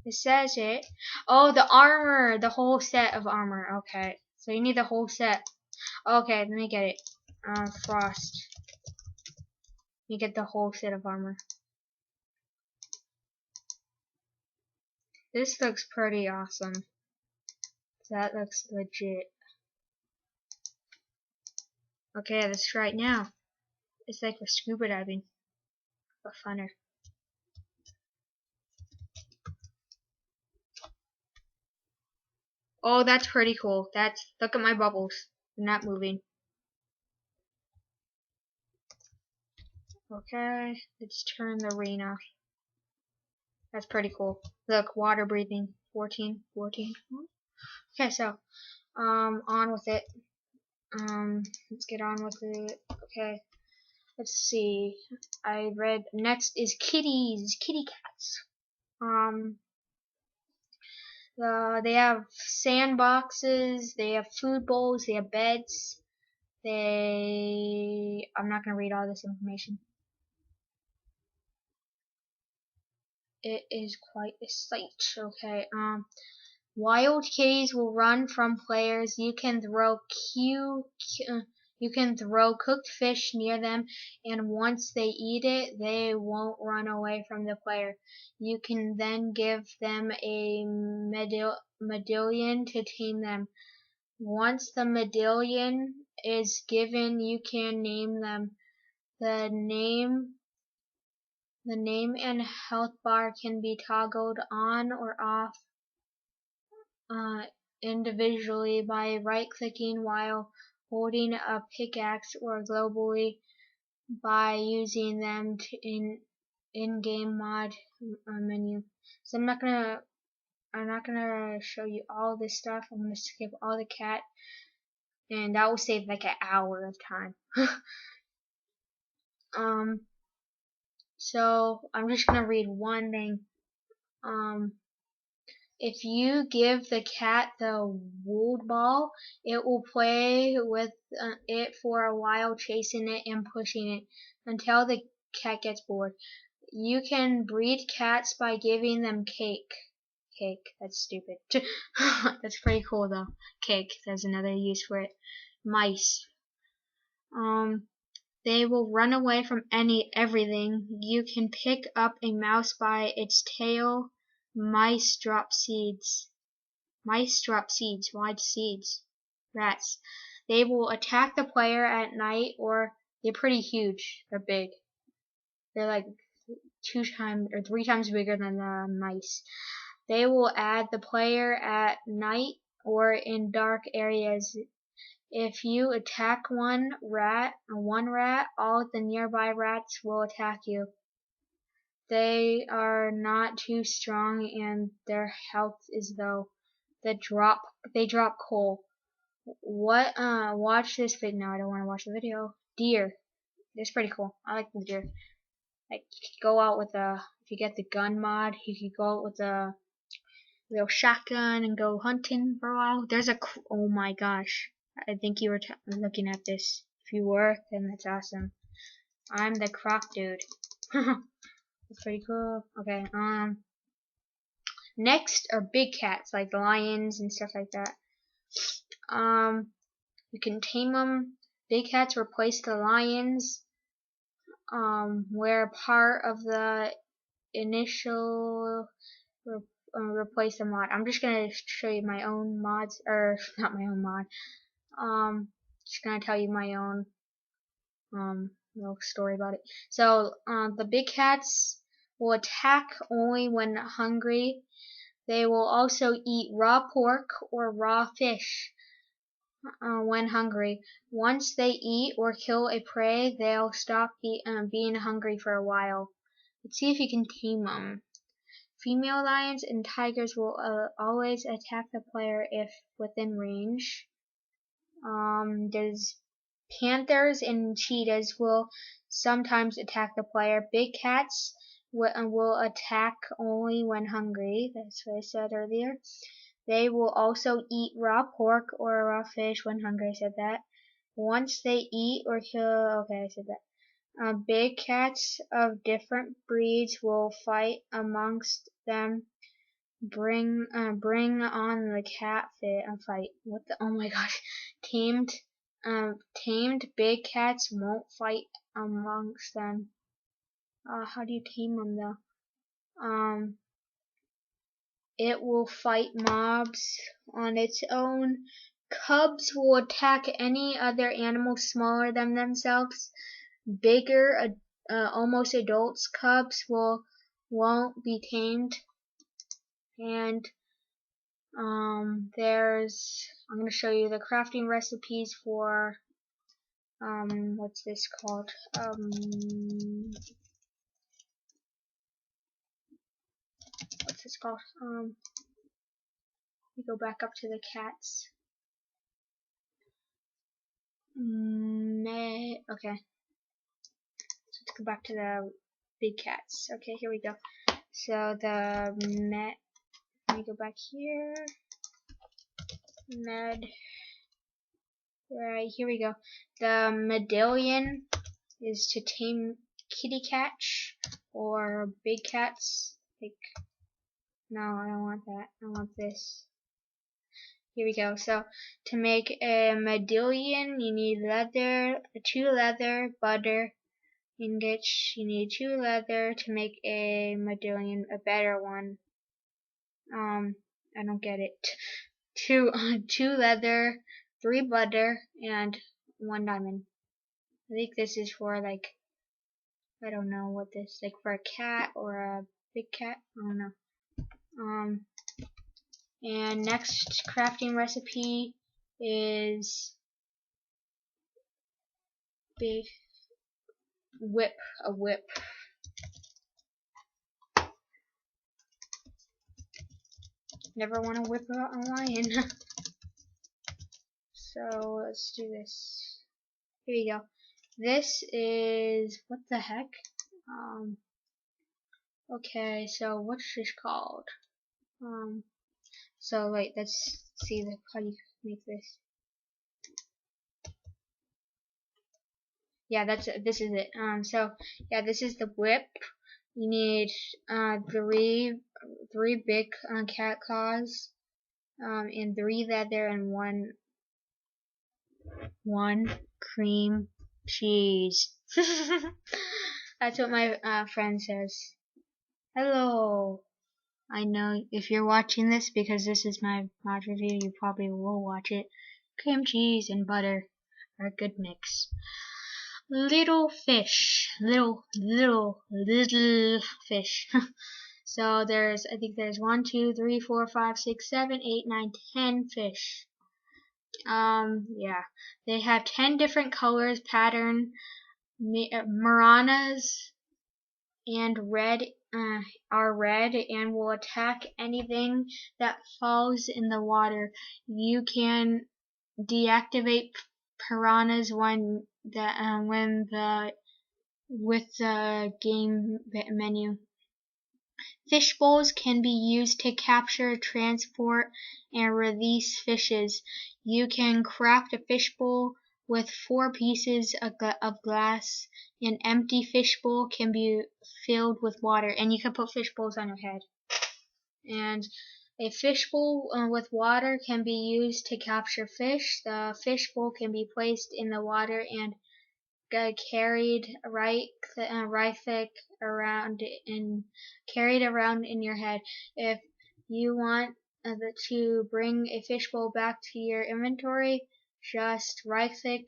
It says it. Oh, the armor. The whole set of armor. Okay. So you need the whole set. Okay, let me get it. Frost. You get the whole set of armor. This looks pretty awesome. That looks legit. Okay, let's try it now. It's like for scuba diving, but funner. Oh, that's pretty cool. Look at my bubbles. They're not moving. Okay, let's turn the rain off. That's pretty cool. Look, water breathing. 14. Okay, so on with it. Let's get on with it. Okay, let's see. I read next is kitties, kitty cats. They have sandboxes, they have food bowls, they have beds. I'm not gonna read all this information. It is quite a sight. Okay. Wild kitties will run from players. You can throw cooked fish near them, and once they eat it, they won't run away from the player. You can then give them a medallion to tame them. Once the medallion is given, you can name them. The name and health bar can be toggled on or off individually by right-clicking while holding a pickaxe, or globally by using them in-game mod menu. So I'm not gonna show you all this stuff. I'm gonna skip all the cat, and that will save like an hour of time. So I'm just gonna read one thing. If you give the cat the wood ball, it will play with it for a while, chasing it and pushing it until the cat gets bored. You can breed cats by giving them cake. Cake, that's stupid. That's pretty cool though. Cake, there's another use for it. Mice. They will run away from everything. You can pick up a mouse by its tail. Mice drop seeds. Mice drop seeds. Wide seeds. Rats. They will attack the player at night, or they're pretty huge. They're big. They're like 2 times or 3 times bigger than the mice. They will add the player at night or in dark areas. If you attack one rat, all the nearby rats will attack you. They are not too strong, and their health is low. They drop coal. Watch this video. No, I don't want to watch the video. Deer. It's pretty cool. I like the deer. Like, you could go out with if you get the gun mod, you could go out with a little shotgun and go hunting for a while. Oh my gosh. I think you were looking at this. If you were, then that's awesome. I'm the croc dude. That's pretty cool. Okay, next are big cats, like lions and stuff like that. You can tame them. Big cats replace the lions, where part of the initial replace the mod. I'm just gonna show you my own mods, or not my own mod. Just gonna tell you my own little story about it. So the big cats will attack only when hungry. They will also eat raw pork or raw fish when hungry. Once they eat or kill a prey, they'll stop being hungry for a while. Let's see if you can tame them. Female lions and tigers will always attack the player if within range. There's panthers and cheetahs will sometimes attack the player. Big cats will attack only when hungry. That's what I said earlier. They will also eat raw pork or raw fish when hungry. I said that. Once they eat or kill, okay, I said that. Big cats of different breeds will fight amongst them. Bring on the cat fight. What the? Oh my gosh! Tamed big cats won't fight amongst them. How do you tame them though? it will fight mobs on its own. Cubs will attack any other animal smaller than themselves. Bigger, almost adults cubs won't be tamed. And I'm going to show you the crafting recipes for what's this called? What's this called? We go back up to the cats. Okay. So let's go back to the big cats. Okay, here we go. So let me go back here. Right, here we go. The medallion is to tame kitty cats or big cats. Like, no, I don't want that. I want this. Here we go. So to make a medallion, you need leather, 2 leather, butter, ingots. You need 2 leather to make a medallion, a better one. I don't get it. 2 leather, 3 butter, and 1 diamond. I think this is for, like, I don't know what this, like for a cat or a big cat. I don't know. And next crafting recipe is a whip. Never want to whip out a lion. So let's do this. Here we go. This is, what the heck? Okay, so what's this called? So wait, let's see how you make this. Yeah, this is it. So yeah, this is the whip. You need 3 big cat claws, and 3 leather and 1 cream cheese. That's what my friend says. Hello. I know if you're watching this, because this is my mod review, you probably will watch it. Cream cheese and butter are a good mix. Little fish. Little fish. So I think there's 1, 2, 3, 4, 5, 6, 7, 8, 9, 10 fish. Yeah. They have 10 different colors, pattern. Maranas and red are red and will attack anything that falls in the water. You can deactivate piranhas with the game menu. Fish bowls can be used to capture, transport, and release fishes. You can craft a fish bowl with 4 pieces of glass. An empty fish bowl can be filled with water, and you can put fish bowls on your head. And a fish bowl with water can be used to capture fish. The fish bowl can be placed in the water and carried around in your head. If you want to bring a fishbowl back to your inventory, just right click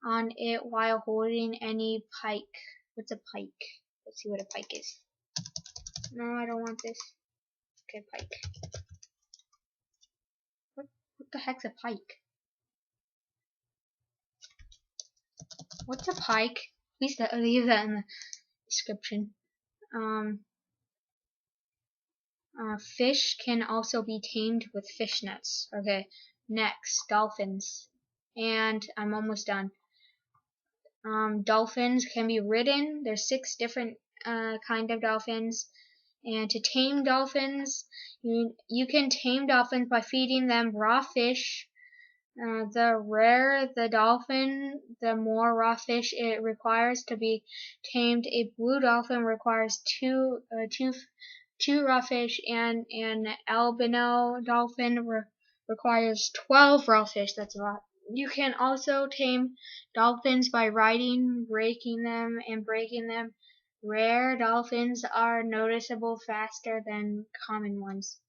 on it while holding any pike. What's a pike? Let's see what a pike is. No, I don't want this. Okay, pike. What the heck's a pike? What's a pike? Please leave that in the description. Fish can also be tamed with fish nets. Okay, next, dolphins. And I'm almost done. Dolphins can be ridden. There's 6 different kind of dolphins. And to tame dolphins, you can tame dolphins by feeding them raw fish. The rarer the dolphin, the more raw fish it requires to be tamed. A blue dolphin requires two raw fish, and an albino dolphin requires 12 raw fish. That's a lot. You can also tame dolphins by riding, breaking them, Rare dolphins are noticeable faster than common ones.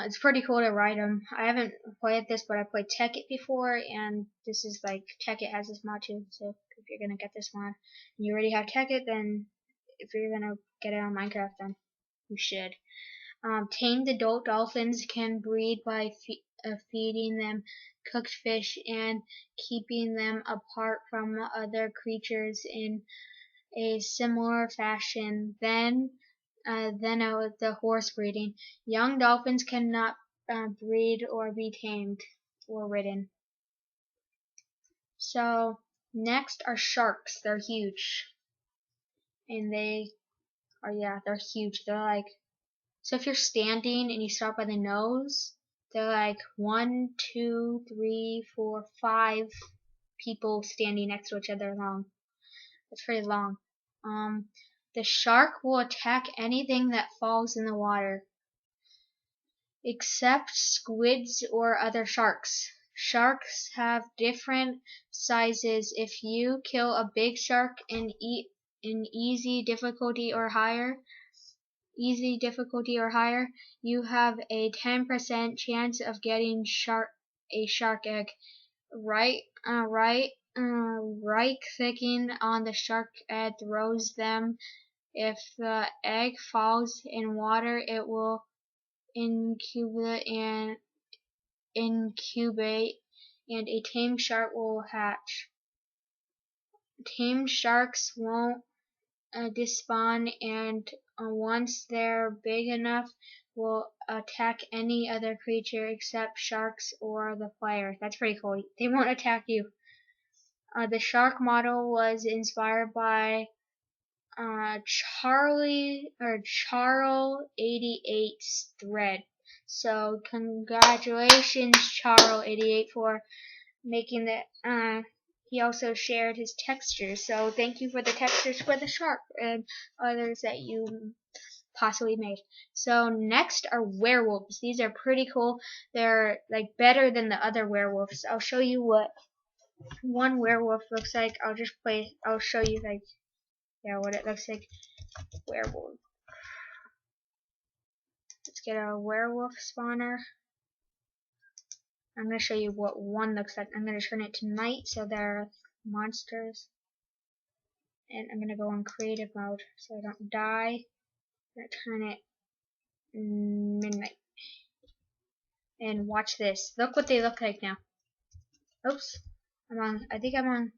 It's pretty cool to ride them. I haven't played this, but I played Tekkit before, and this is like Tekkit has this mod too. So if you're gonna get this mod, and you already have Tekkit, then if you're gonna get it on Minecraft, then you should. Tamed adult dolphins can breed by feeding them cooked fish and keeping them apart from other creatures in a similar fashion. Then the horse breeding. Young dolphins cannot breed or be tamed or ridden. So next are sharks. They're huge, and they're huge. They're like, so if you're standing and you start by the nose, they're like 1, 2, 3, 4, 5 people standing next to each other long. It's pretty long. The shark will attack anything that falls in the water, except squids or other sharks. Sharks have different sizes. If you kill a big shark in easy difficulty or higher, you have a 10% chance of getting a shark egg. Right clicking on the shark egg throws them. If the egg falls in water, it will incubate, and a tame shark will hatch. Tame sharks won't despawn, and once they're big enough, will attack any other creature except sharks or the player. That's pretty cool. They won't attack you. The shark model was inspired by Charles 88's thread. So congratulations, Charles 88, for making that. He also shared his textures. So thank you for the textures for the shark and others that you possibly made. So next are werewolves. These are pretty cool. They're like better than the other werewolves. I'll show you what one werewolf looks like. I'll show you like what it looks like. Werewolf. Let's get a werewolf spawner. I'm going to show you what one looks like. I'm going to turn it to night so they're monsters. And I'm going to go in creative mode so I don't die. I'm going to turn it midnight. And watch this. Look what they look like now. Oops. I think I'm on.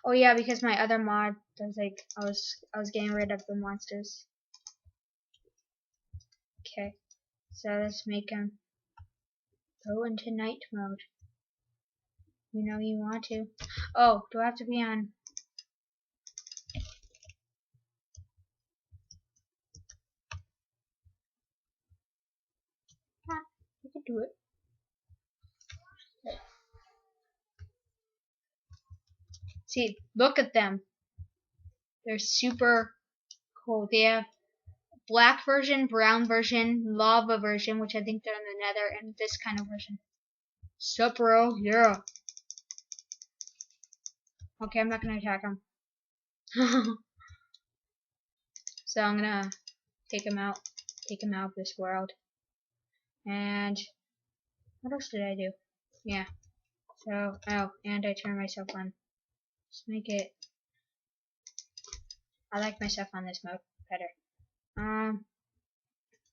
Oh yeah, because my other mod does like, I was getting rid of the monsters. Okay. So let's make them go into night mode. You know you want to. Oh, do I have to be on? You can do it. See, look at them. They're super cool. They have black version, brown version, lava version, which I think they're in the nether, and this kind of version. Sup, bro? Yeah. Okay, I'm not gonna attack them. So I'm gonna take him out of this world. And what else did I do? Yeah. So, and I turn myself on. Let's make it. I like myself on this mode better.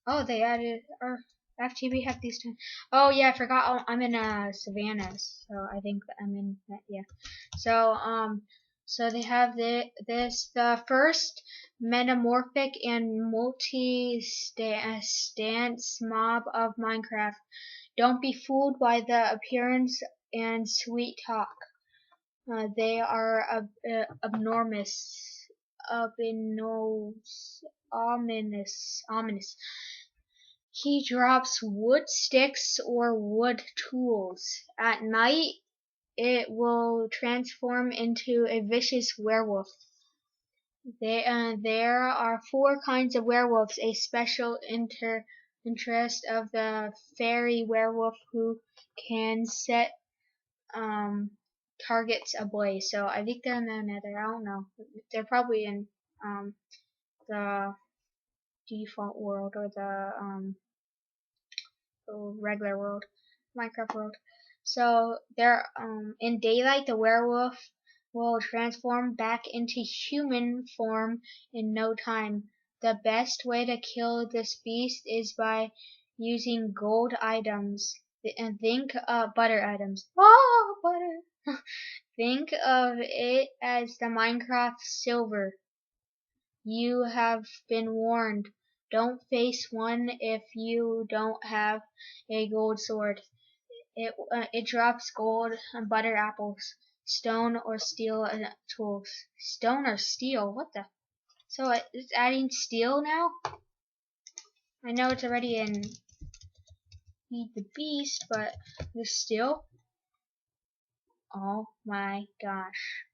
Oh, they added our FTB have these two. Oh yeah, I forgot. Oh, I'm in Savannah, so I think I'm in that. Yeah. So they have the first metamorphic and multi-stance mob of Minecraft. Don't be fooled by the appearance and sweet talk. They are abnormous, ominous. He drops wood sticks or wood tools. At night, it will transform into a vicious werewolf. There are 4 kinds of werewolves. A special interest of the fairy werewolf who can set targets a blaze. So I think they're in the nether. I don't know. They're probably in the default world or the regular world, Minecraft world. So they're in daylight. The werewolf will transform back into human form in no time. The best way to kill this beast is by using gold items. And think butter items. Oh, butter. Think of it as the Minecraft silver. You have been warned. Don't face one if you don't have a gold sword. It drops gold and butter apples, stone or steel tools. Stone or steel? What the? So it's adding steel now? I know it's already in Feed the Beast, but the steel? Oh my gosh.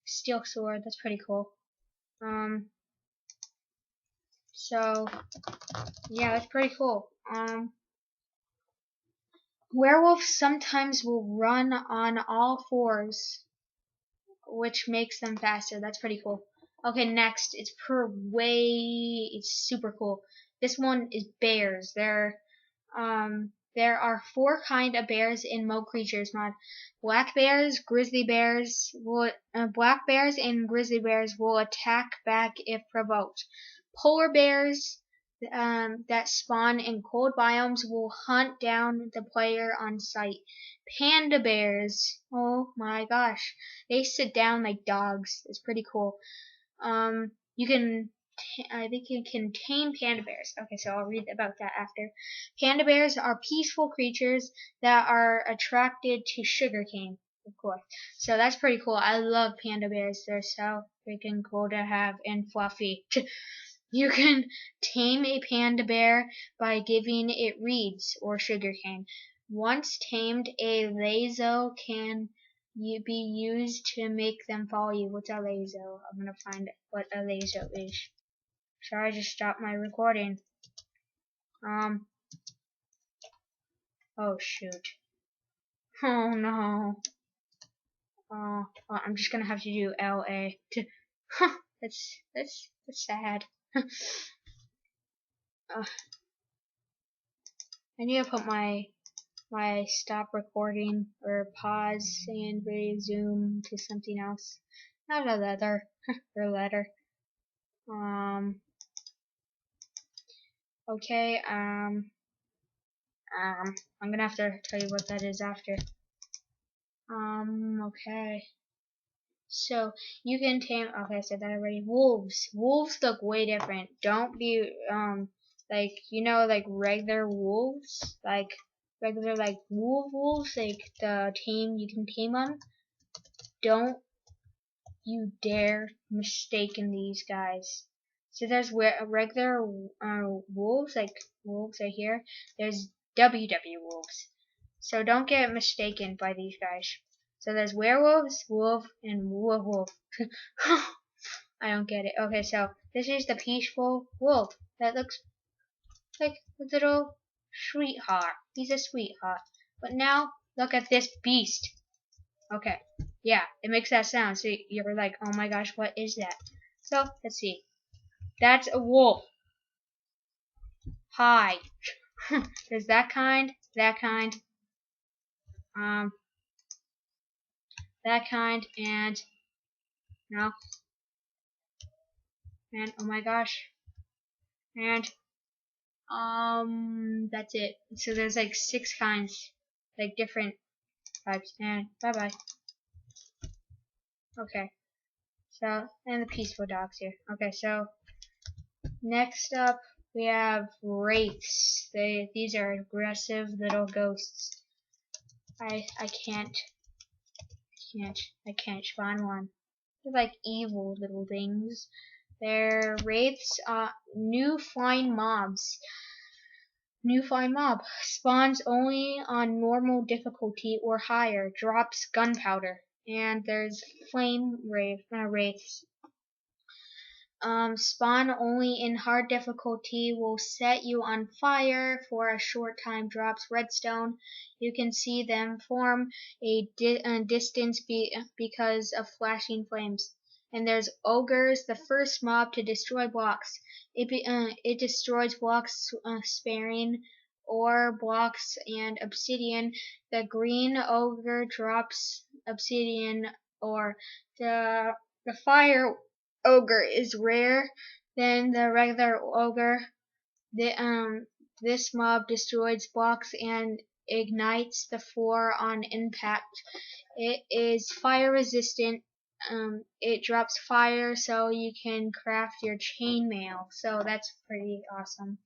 Steel sword, that's pretty cool. So yeah, that's pretty cool. Werewolves sometimes will run on all fours, which makes them faster. That's pretty cool. Okay, next, it's super cool. This one is bears. There are 4 kind of bears in Mo Creatures mod. Black bears and grizzly bears will attack back if provoked. Polar bears that spawn in cold biomes will hunt down the player on sight. Panda bears, oh my gosh, they sit down like dogs. It's pretty cool. I think you can tame panda bears. Okay, so I'll read about that after. Panda bears are peaceful creatures that are attracted to sugarcane, of course. So that's pretty cool. I love panda bears. They're so freaking cool to have and fluffy. You can tame a panda bear by giving it reeds or sugarcane. Once tamed, a lazo can be used to make them follow you. What's a lazo? I'm gonna find what a lazo is. Sorry, I just stopped my recording. Oh shoot. Oh no. I'm just gonna have to do LA. That's sad. I need to put my stop recording or pause and resume to something else. Not a letter or letter. Okay, I'm gonna have to tell you what that is after. Okay. So you can tame. Okay, I said that already. Wolves. Wolves look way different. Don't be like like regular wolves, like regular like wolves, like you can tame them. Don't you dare mistaken these guys. So there's regular wolves, like wolves right here. There's WW wolves. So don't get mistaken by these guys. So there's werewolves, wolf, and wolf. I don't get it. Okay, so this is the peaceful wolf that looks like a little sweetheart. He's a sweetheart. But now look at this beast. Okay, yeah, it makes that sound. So you're like, oh my gosh, what is that? So let's see. That's a wolf. Hi. There's that kind, that kind, and no, and oh my gosh, and that's it. So there's like 6 kinds, like different types. And bye bye. Okay. So and the peaceful dogs here. Okay, so next up we have wraiths. These are aggressive little ghosts. I can't spawn one. They're like evil little things. They're wraiths. New flying mobs. New flying mob spawns only on normal difficulty or higher. Drops gunpowder. And there's flame wraiths. spawn only in hard difficulty, will set you on fire for a short time, drops redstone. You can see them form a distance because of flashing flames. And there's ogres, the first mob to destroy blocks. It destroys blocks sparing ore blocks and obsidian. The green ogre drops obsidian ore. The fire ogre is rare than the regular ogre. This mob destroys blocks and ignites the floor on impact. It is fire resistant. It drops fire so you can craft your chainmail. So that's pretty awesome.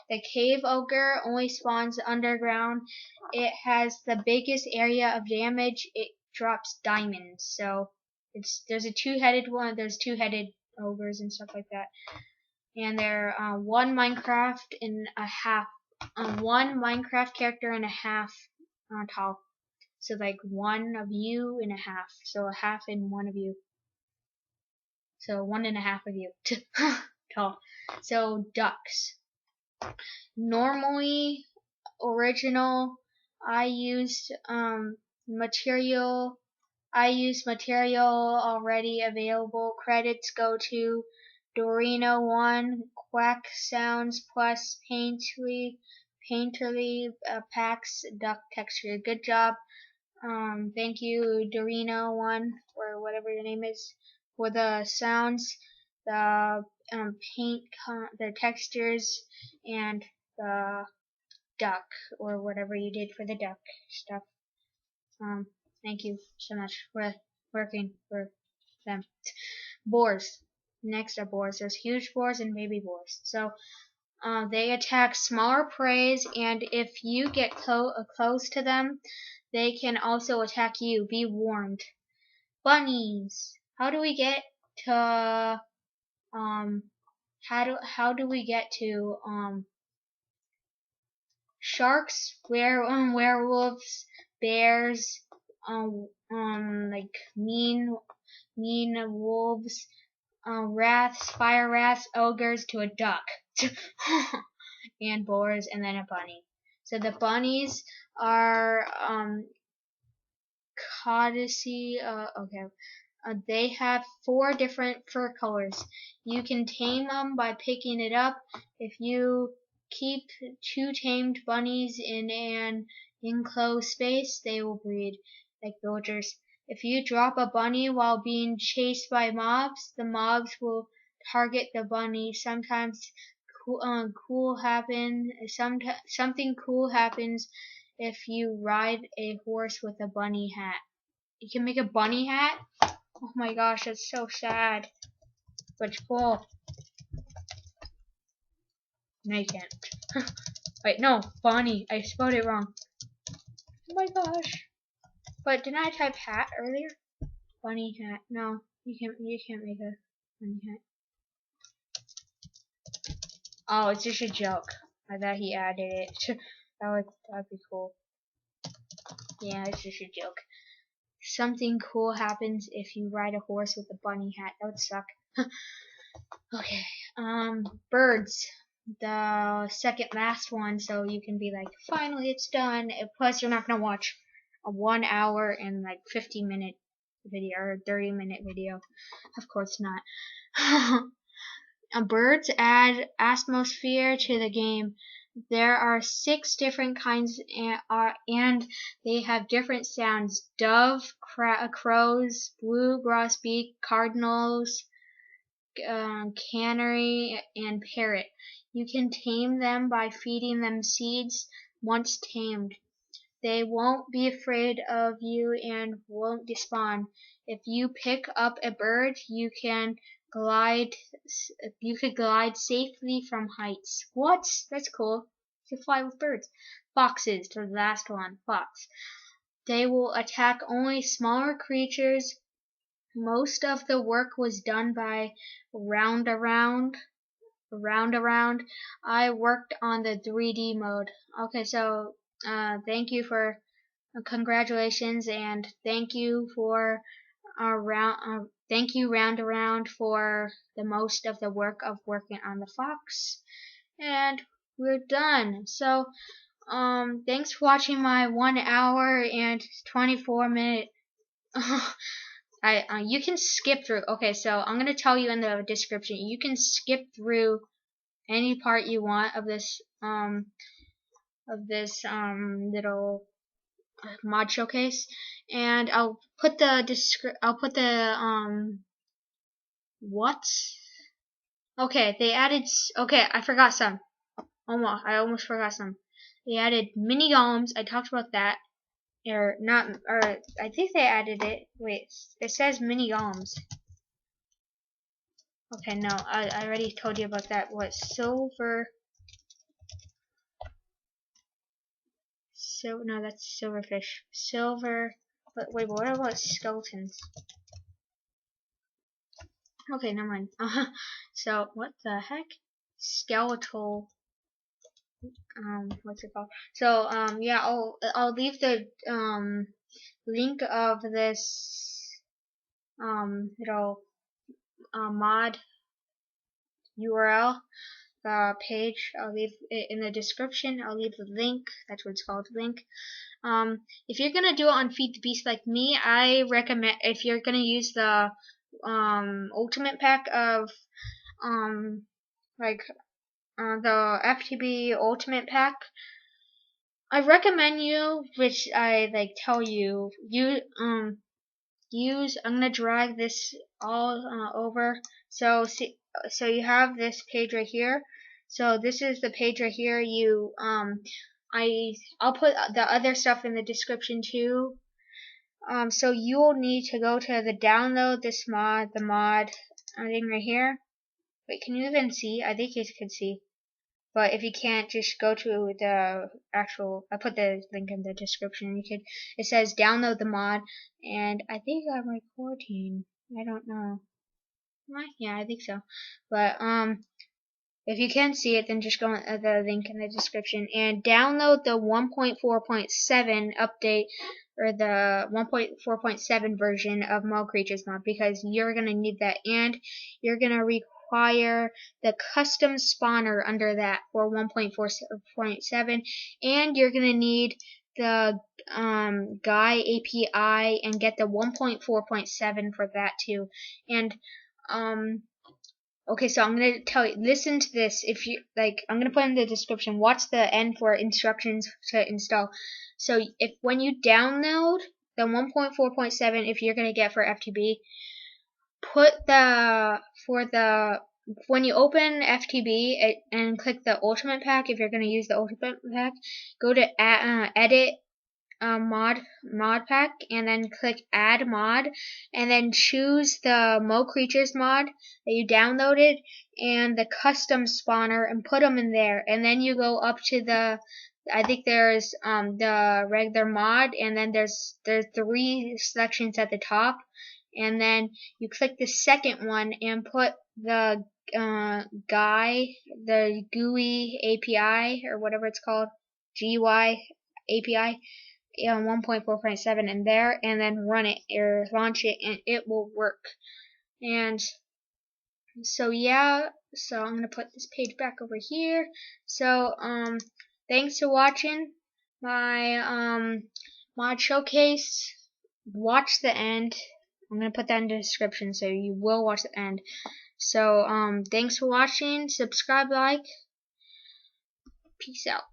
The cave ogre only spawns underground. It has the biggest area of damage. It drops diamonds. So there's a two-headed one. There's two-headed ogres and stuff like that. And they're one Minecraft character and a half tall. So like one of you and a half. So a half and one of you. So 1.5 of you tall. So ducks. Normally original, I used material already available. Credits go to Dorino1, Quack Sounds plus Painterly Packs Duck Texture. Good job. Thank you, Dorino1, or whatever your name is, for the sounds, the the textures, and the duck, or whatever you did for the duck stuff. Thank you so much for working for them. Boars. Next are boars. There's huge boars and baby boars. So they attack smaller prey, and if you get close to them, they can also attack you. Be warned. Bunnies. How do we get to how do we get to sharks, werewolves, bears, like mean wolves, fire rats, ogres, to a duck, and boars, and then a bunny. So the bunnies are codicy. Okay. They have 4 different fur colors. You can tame them by picking it up. If you keep 2 tamed bunnies in an enclosed space, they will breed like villagers. If you drop a bunny while being chased by mobs, the mobs will target the bunny. Sometimes something cool happens if you ride a horse with a bunny hat. You can make a bunny hat? Oh my gosh, that's so sad. But cool. No, you can't. Wait, no, bunny. I spelled it wrong. Oh my gosh. But didn't I type hat earlier? Bunny hat. No, you can't make a bunny hat. Oh, it's just a joke. I thought he added it. That'd be cool. Yeah, it's just a joke. Something cool happens if you ride a horse with a bunny hat. That would suck. Okay. Birds. The second last one, so you can be like, finally it's done. Plus, you're not gonna watch a 1 hour and like 50-minute video or 30-minute video. Of course not. Birds add atmosphere to the game. There are 6 different kinds, and they have different sounds: dove, crows, blue grosbeak, cardinals, canary, and parrot. You can tame them by feeding them seeds. Once tamed, they won't be afraid of you and won't despawn. If you pick up a bird, you could glide safely from heights. What? That's cool. You fly with birds. Foxes, the last one. Fox. They will attack only smaller creatures. Most of the work was done by Roundaround. I worked on the 3D mode. Okay, so thank you for congratulations, and thank you for thank you round around for the most of the work of working on the fox, and we're done. So thanks for watching my 1 hour and 24 minute. You can skip through. Okay, so I'm gonna tell you in the description. You can skip through any part you want of this little mod showcase, and I'll put the what? Okay, they added. Okay, I forgot some. I almost forgot some. They added mini golems. I talked about that. Or not, or I think they added it. Wait, it says mini golems. Okay, no, I already told you about that. What, silver? No, that's silverfish. Silver. But wait, what about skeletons? Okay, never mind. So what the heck? Skeletal. What's it called? So yeah, I'll leave the link of this little mod URL page. I'll leave it in the description. I'll leave the link. That's what it's called, link. If you're gonna do it on Feed the Beast like me, I recommend, if you're gonna use the ultimate pack of the FTB ultimate pack, I recommend you, which I tell you, use. I'm gonna drag this all over. So you have this page right here. So this is the page right here. I'll put the other stuff in the description too. So you will need to go to the download this mod, the mod thing right here. Wait, can you even see? I think you can see. But if you can't, just go to the actual. I put the link in the description. It says download the mod, and I think I'm recording. I don't know. Yeah, I think so. But if you can't see it, then just go on the link in the description and download the 1.4.7 update, or the 1.4.7 version of crateures mod, because you're gonna need that, and you're gonna require the custom spawner under that for 1.4.7, and you're gonna need the Guy API and get the 1.4.7 for that too. And okay, so I'm gonna tell you. Listen to this. If you I'm gonna put in the description. Watch the end for instructions to install. So when you download the 1.4.7, if you're gonna get for FTB, when you open FTB and click the ultimate pack, if you're gonna use the ultimate pack, go to edit. Mod pack, and then click add mod, and then choose the crateures mod that you downloaded and the custom spawner and put them in there, and then you go up to I think there's the regular mod, and then there's 3 selections at the top, and then you click the second one and put the the GUI API, or whatever it's called, GUI API, 1.4.7 in there, and then run it or launch it, and it will work. And so yeah, so I'm gonna put this page back over here. So thanks for watching my mod showcase. Watch the end. I'm gonna put that in the description, so you will watch the end. So thanks for watching. Subscribe, like. Peace out.